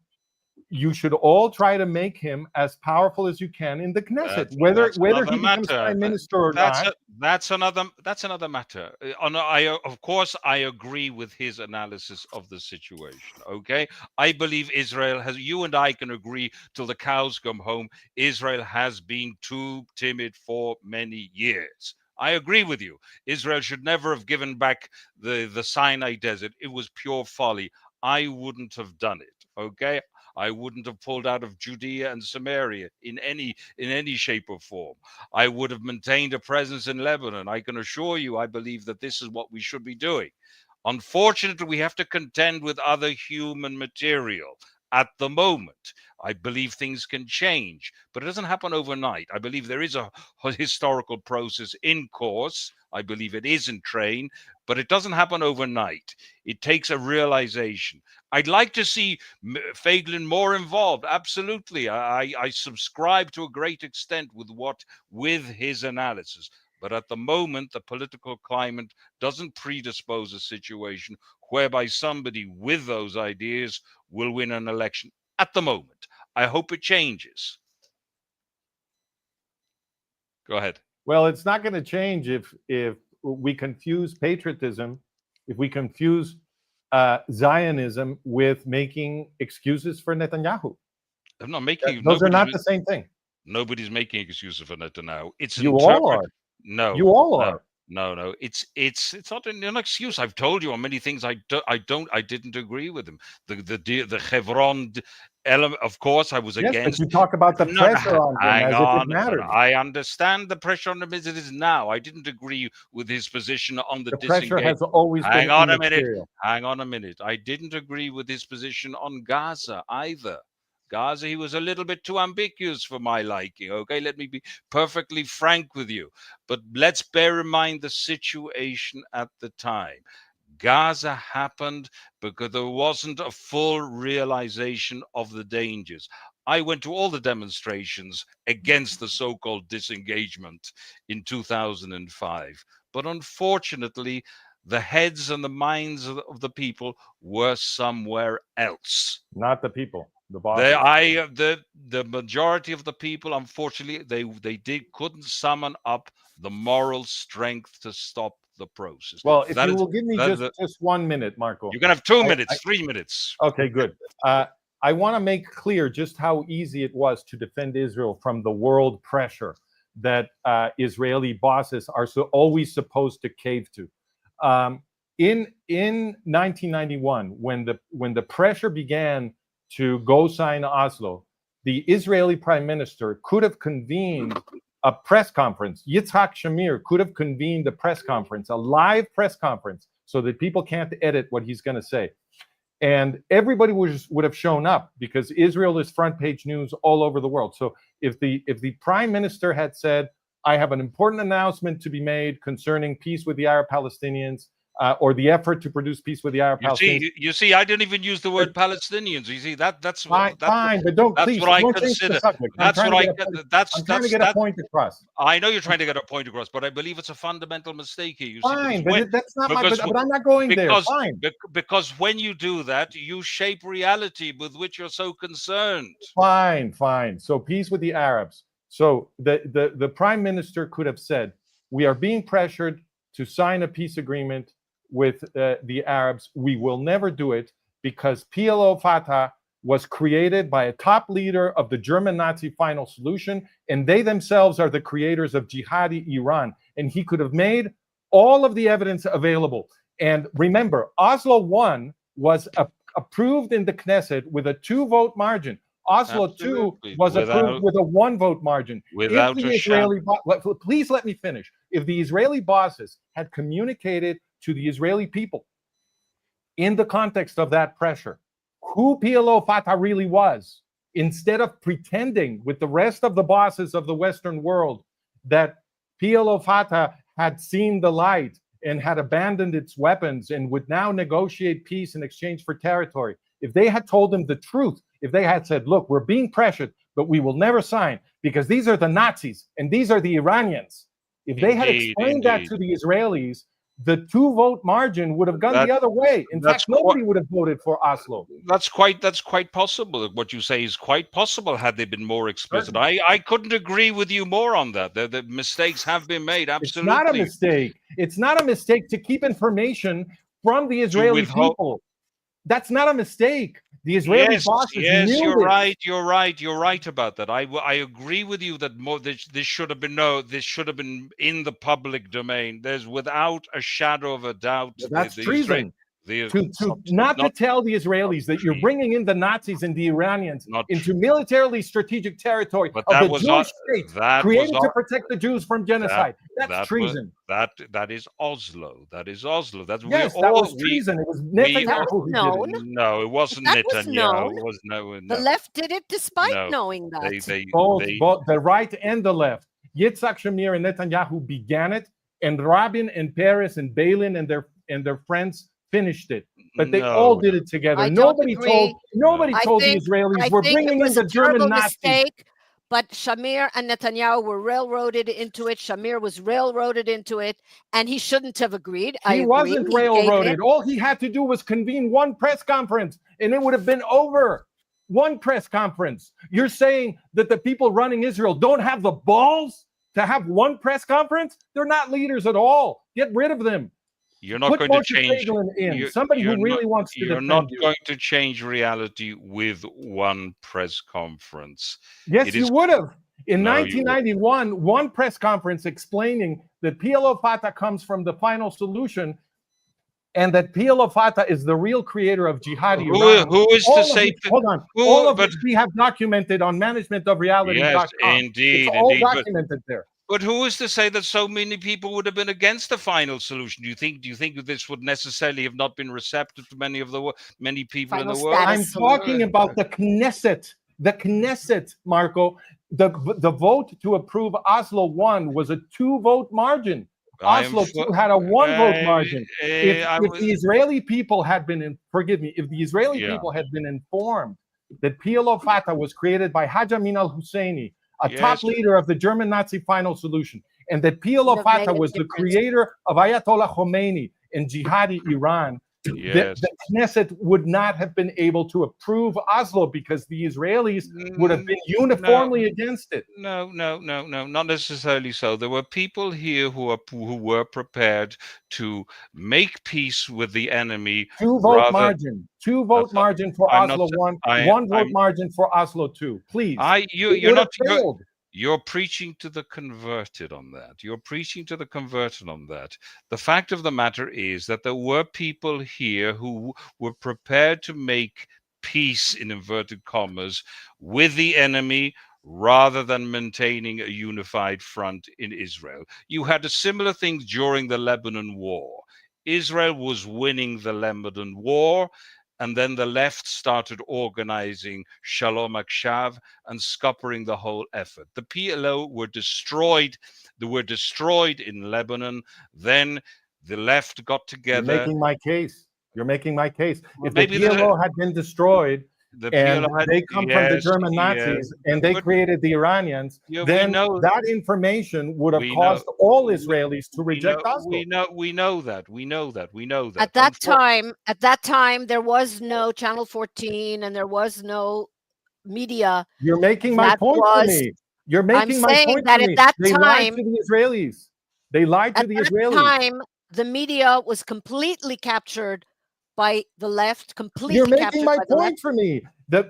you should all try to make him as powerful as you can in the Knesset, whether he becomes prime minister or not. That's another matter. Of course, I agree with his analysis of the situation. Okay, I believe Israel has. You and I can agree till the cows come home. Israel has been too timid for many years. I agree with you. Israel should never have given back the Sinai desert. It was pure folly. I wouldn't have done it. Okay. I wouldn't have pulled out of Judea and Samaria in any shape or form. I would have maintained a presence in Lebanon. I can assure you, I believe that this is what we should be doing. Unfortunately, we have to contend with other human material at the moment. I believe things can change, but it doesn't happen overnight. I believe there is a historical process in course. I believe it is in train, but it doesn't happen overnight. It takes a realization. I'd like to see Fagin more involved. Absolutely. I subscribe to a great extent with his analysis. But at the moment, the political climate doesn't predispose a situation whereby somebody with those ideas will win an election at the moment. I hope it changes. Go ahead. Well, it's not going to change if we confuse patriotism, if we confuse Zionism with making excuses for Netanyahu. I'm not making. Those are not the same thing. Nobody's making excuses for Netanyahu. It's you all are. No, you all are. No. It's not an excuse. I've told you on many things. I didn't agree with him. The Hebron element. Of course, I was against. But you talk about the pressure on him as if it matters. I understand the pressure on him as it is now. I didn't agree with his position on the pressure has always been Hang on a minute. I didn't agree with his position on Gaza either. Gaza, he was a little bit too ambiguous for my liking. Okay, let me be perfectly frank with you. But let's bear in mind the situation at the time. Gaza happened because there wasn't a full realization of the dangers. I went to all the demonstrations against the so-called disengagement in 2005. But unfortunately, the heads and the minds of the people were somewhere else. Not the people. The majority of the people, unfortunately, they couldn't summon up the moral strength to stop the process. Well, if you will give me just 1 minute, Marco. You can have 2 minutes, 3 minutes. Okay, good. I want to make clear just how easy it was to defend Israel from the world pressure that Israeli bosses are always supposed to cave to. In 1991, when the pressure began to go sign Oslo, the Israeli prime minister could have convened a press conference. Yitzhak Shamir could have convened a press conference, a live press conference, so that people can't edit what he's going to say. And everybody would have shown up because Israel is front page news all over the world. So if the prime minister had said, I have an important announcement to be made concerning peace with the Arab Palestinians, or the effort to produce peace with the Arab Palestinians. You see, I didn't even use the word Palestinians. You see, that's fine, but don't please. What I consider. I'm trying to get a point across. I know you're trying to get a point across, but I believe it's a fundamental mistake here. You fine, see, but that's not but I'm not going there. Fine. Because when you do that, you shape reality with which you're so concerned. Fine. So peace with the Arabs. So the prime minister could have said, we are being pressured to sign a peace agreement with the Arabs. We will never do it because PLO Fatah was created by a top leader of the German Nazi final solution, and they themselves are the creators of jihadi Iran. And he could have made all of the evidence available. And remember, Oslo 1 was approved in the Knesset with a 2-vote margin. Oslo Absolutely. 2 was approved with a 1-vote margin. Without If the a Israeli please let me finish. If the Israeli bosses had communicated to the Israeli people in the context of that pressure who PLO Fatah really was, instead of pretending with the rest of the bosses of the Western world that PLO Fatah had seen the light and had abandoned its weapons and would now negotiate peace in exchange for territory, if they had told them the truth, if they had said, look, we're being pressured, but we will never sign because these are the Nazis and these are the Iranians. If they had explained that to the Israelis, the 2-vote margin would have gone the other way. In fact, nobody would have voted for Oslo. That's quite possible. What you say is quite possible had they been more explicit. I couldn't agree with you more on that. The mistakes have been made. Absolutely. It's not a mistake. It's not a mistake to keep information from the Israeli people. That's not a mistake. The Israeli bosses knew you're this. right. You're right about that. I agree with you that this should have been in the public domain. There's without a shadow of a doubt. That's treason. Not to tell the Israelis that you're bringing in the Nazis and the Iranians into militarily strategic territory of the Jewish state created to protect the Jews from genocide. That's treason. That is Oslo. That was treason. It was Netanyahu who did it. No, it wasn't Netanyahu. It was no. The left did it despite knowing that. Both the right and the left. Yitzhak Shamir and Netanyahu began it, and Rabin and Peres and Balin and their friends finished it, but they all did it together. Nobody told the Israelis we're bringing in the German Nazis. Mistake, but Shamir and Netanyahu were railroaded into it. Shamir was railroaded into it, and he shouldn't have agreed. He wasn't railroaded. All he had to do was convene one press conference, and it would have been over. One press conference. You're saying that the people running Israel don't have the balls to have one press conference? They're not leaders at all. Get rid of them. You're not going to change. Somebody who really wants to defend you. You're not going to change reality with one press conference. Yes, you would have. In 1991, one press conference explaining that PLO Fatah comes from the final solution and that PLO Fatah is the real creator of Jihad. Who is to say? Hold on. All of which we have documented on managementofreality.com. Yes, indeed. It's all documented there. But who is to say that so many people would have been against the final solution? Do you think that this would necessarily have not been receptive to many people in the world? I'm talking about the Knesset. The Knesset, Marco. The vote to approve Oslo 1 was a 2-vote margin. Oslo 2 had a 1-vote margin. If the Israeli people had been people had been informed that PLO Fatah was created by Haj Amin al-Husseini, a top leader of the German Nazi final solution, and that PLO Fatah was the creator of Ayatollah Khomeini and jihadi Iran, the Knesset would not have been able to approve Oslo because the Israelis would have been uniformly against it. No, not necessarily so. There were people here who were prepared to make peace with the enemy. 2-vote margin. 2-vote margin for Oslo 1. 1-vote margin for Oslo 2. Please. You're preaching to the converted on that. The fact of the matter is that there were people here who were prepared to make peace, in inverted commas, with the enemy rather than maintaining a unified front in Israel. You had a similar thing during the Lebanon War. Israel was winning the Lebanon War, and then the left started organizing Shalom Akshav and scuppering the whole effort. The PLO were destroyed. They were destroyed in Lebanon. Then the left got together. You're making my case. If the PLO had been destroyed, and they come from the German Nazis and they created the Iranians, then that information would have caused all Israelis to reject Oslo. We know that. At that time, there was no Channel 14 and there was no media. You're making my point to me. You're making my point to me. At that they time, lied to the Israelis. They lied to At the that Israelis. time, the media was completely captured by the left. Completely You're making captured my by the left. point for me. The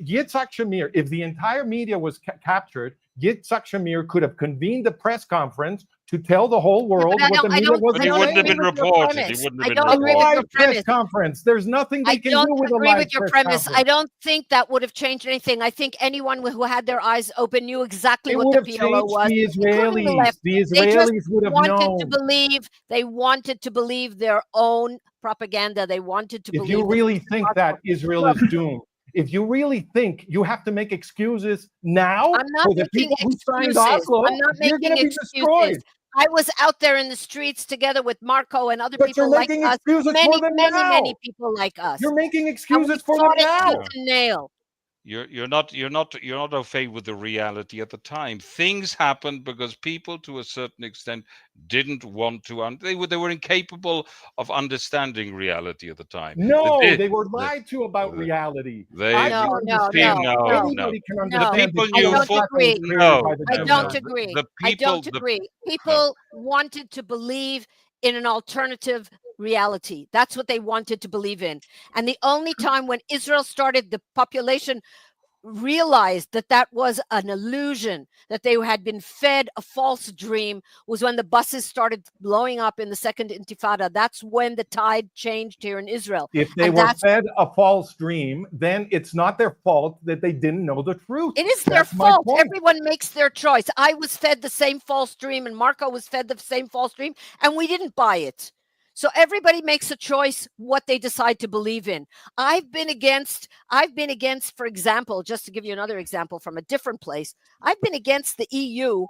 Yitzhak Shamir, if the entire media was captured, Yitzhak Shamir could have convened a press conference to tell the whole world but what the media was But he I don't wouldn't have agree been with your reported. He premise. wouldn't I have been don't agree with live your press premise. conference. There's nothing they I can don't do with a agree live with your press premise. I conference. don't think that would have changed anything. I think anyone who had their eyes open knew exactly It what would the have PLO changed was, the including the Israelis. left. The They just Israelis would have wanted known. to believe. They wanted to believe their own propaganda. They wanted to If believe. you really think that possible. Israel is doomed, if you really think you have to make excuses now I'm not for the making people who signed excuses. Oslo, I'm not you're going making to be excuses. destroyed. I was out there in the streets together with Marco and other But people you're like making us. excuses Many, for them many, now. many people like us. You're making And we excuses for them fought it now. tooth and nail. You're not au fait with the reality at the time. Things happened because people, to a certain extent, didn't want to. They were incapable of understanding reality at the time. No, The- they were the- lied to about the- reality. they- I No, can no, understand. no, no. Anybody can No. understand. People that knew I don't Cleopatra was agree. created No, by the I devil. don't no. agree. The I don't people- agree. People wanted to believe in an alternative reality. That's what they wanted to believe in. And the only time when Israel started, the population realized that that was an illusion, that they had been fed a false dream, was when the buses started blowing up in the second intifada. That's when the tide changed here in Israel. If they And were that's- fed a false dream, then it's not their fault that they didn't know the truth. It is their That's my fault. point. Everyone makes their choice. I was fed the same false dream, and Marco was fed the same false dream, and we didn't buy it. So everybody makes a choice what they decide to believe in. I've been against, for example, just to give you another example from a different place, I've been against the EU,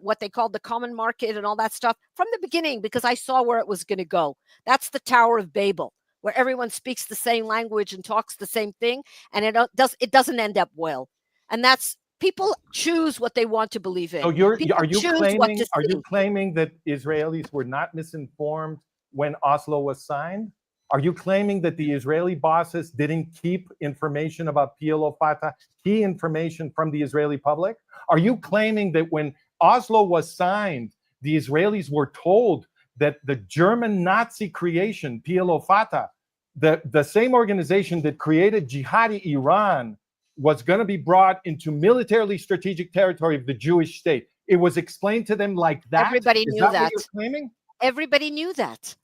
what they called the common market and all that stuff from the beginning, because I saw where it was going to go. That's the Tower of Babel, where everyone speaks the same language and talks the same thing, and it doesn't end up well. And that's, people choose what they want to believe in. So People are you choose what to see. claiming that Israelis were not misinformed when Oslo was signed? Are you claiming that the Israeli bosses didn't keep information about PLO Fatah, key information from the Israeli public? Are you claiming that when Oslo was signed, the Israelis were told that the German Nazi creation, PLO Fatah, the same organization that created jihadi Iran, was going to be brought into militarily strategic territory of the Jewish state? It was explained to them like that? Everybody Is knew that that. what you're claiming? Everybody knew that.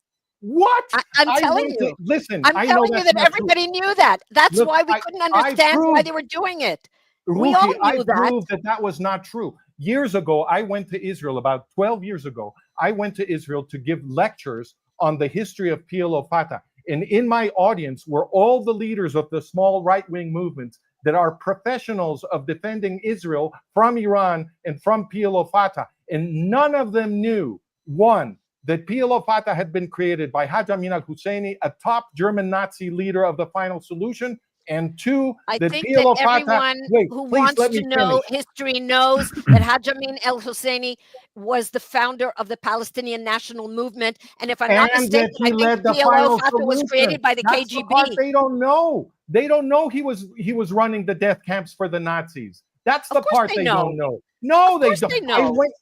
What? I'm telling went you. listen, I'm I know telling you that's that not true. everybody knew that. That's Look, why we I- couldn't I understand why proved- they were doing it. We all Ruchie, knew I that. proved that was not true. Years ago, I went to Israel, about 12 years ago. I went to Israel to give lectures on the history of PLO Fatah. And in my audience were all the leaders of the small right-wing movements that are professionals of defending Israel from Iran and from PLO Fatah. And none of them knew, one, that PLO Fatah had been created by Haj Amin al-Husseini, a top German Nazi leader of the Final Solution, and two, I that think PLO that Fatah... everyone Wait, who please wants let to me know finish. history knows that Haj Amin al-Husseini was the founder of the Palestinian National Movement. And if I'm not And mistaken, that he I led think the PLO Final Fatah was Solution. created by the That's the part KGB. they don't know. They don't know he was running the death camps for the Nazis. That's the Of course part they they know. don't know. No, Of they course don't. they I know. went.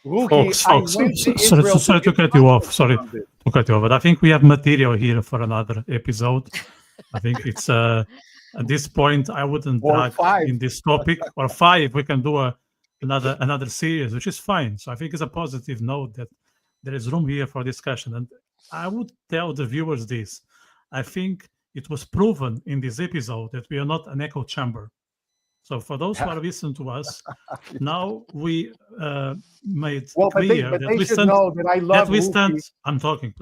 Ruchie, Folks, I went to Israel sorry to give cut you off. lectures Sorry on this. to cut you off, but I think we have material here for another episode. I think it's at this point I wouldn't Or drag 5. in this topic, or 5. We can do another series, which is fine. So I think it's a positive note that there is room here for discussion. And I would tell the viewers this: I think it was proven in this episode that we are not an echo chamber. So for those who are listening to us, now we made Well, but clear they that we should stand. know that I love That we Ruchie. stand. I'm talking.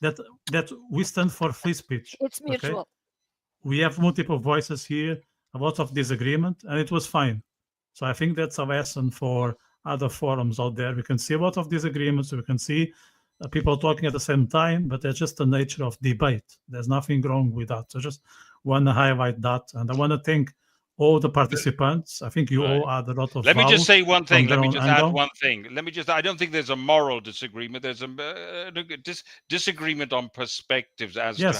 that we stand for free speech. It's mutual. Okay? We have multiple voices here, a lot of disagreement, and it was fine. So I think that's a lesson for other forums out there. We can see a lot of disagreements. We can see people talking at the same time, but that's just the nature of debate. There's nothing wrong with that. So just want to highlight that, and I want to thank all the participants. I think you all add a lot of Let me just say one thing. Let me just add angle. one thing. I don't think there's a moral disagreement. There's a disagreement on perspectives as to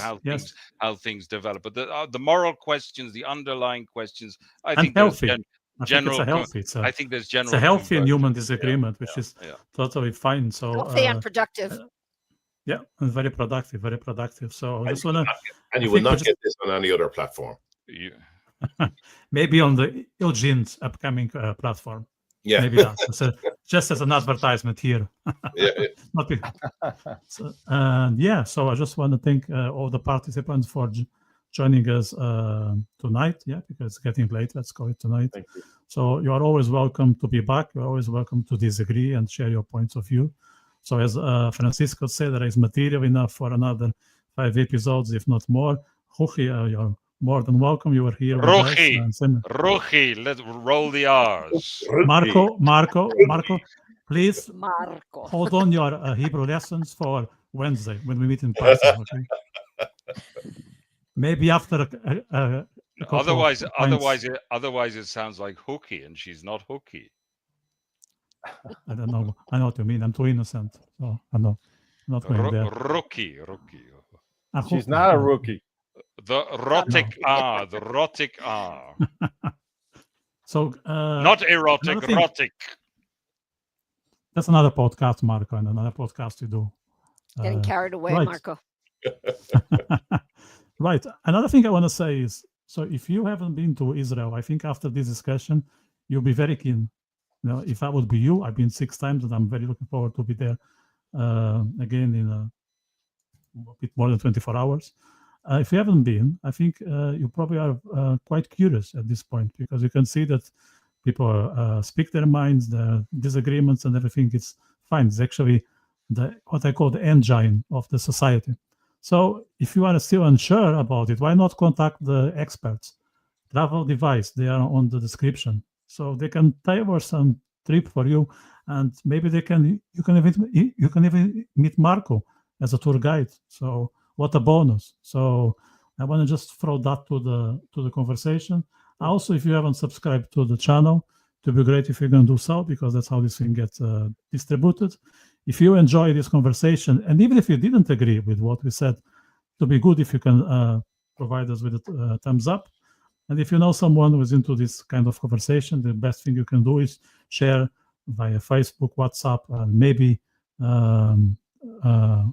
how things develop. But the moral questions, the underlying questions, I think healthy. general. It's a healthy. I think there's general. It's a healthy and human convergence. disagreement, which is totally fine. So Healthy and productive. yeah, and very productive, very productive. So I just want to. And you will not get this on any other platform. Yeah. Maybe on the Eugene's upcoming platform. Yeah, Maybe that. So, just as an advertisement here. yeah. Not be- so, yeah, so I just want to thank all the participants for joining us tonight. Yeah, because it's getting late. Let's call it tonight. Thank you. So you are always welcome to be back. You're always welcome to disagree and share your points of view. So as Francisco said, there is material enough for another 5 episodes, if not more. Ruchie, you're more than welcome. You were here with us. Ruchie, let's roll the R's. Marco, please Marco. hold on your Hebrew lessons for Wednesday when we meet in person. Okay. Maybe after a otherwise it sounds like hooky, and she's not hooky. I don't know. I know what you mean. I'm too innocent, so I know. I'm not going there. Rookie. She's not a rookie. The erotic R. The erotic R. So not erotic, erotic. That's another podcast, Marco, and another podcast to do. Getting carried away, right. Marco. Right. Another thing I want to say is, so if you haven't been to Israel, I think after this discussion, you'll be very keen. You know, if I would be you, I've been 6 times, and I'm very looking forward to be there again in a bit more than 24 hours. If you haven't been, I think you probably are quite curious at this point, because you can see that people speak their minds, the disagreements and everything is fine. It's actually what I call the engine of the society. So if you are still unsure about it, why not contact the experts? Travel Device, they are on the description. So they can tailor some trip for you, and maybe you can even meet Marco as a tour guide. So what a bonus. So I want to just throw that to the conversation. Also, if you haven't subscribed to the channel, it would be great if you can do so, because that's how this thing gets distributed. If you enjoy this conversation, and even if you didn't agree with what we said, it would be good if you can provide us with a thumbs up. And if you know someone who is into this kind of conversation, the best thing you can do is share via Facebook, WhatsApp, and maybe on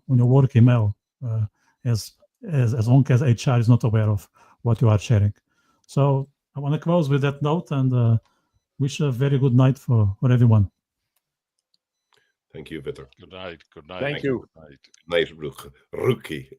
your work email, as long as HR is not aware of what you are sharing. So I want to close with that note and wish a very good night for everyone. Thank you, Vitor. Good night. Good night. Thank you. Good night. Night, Rookie.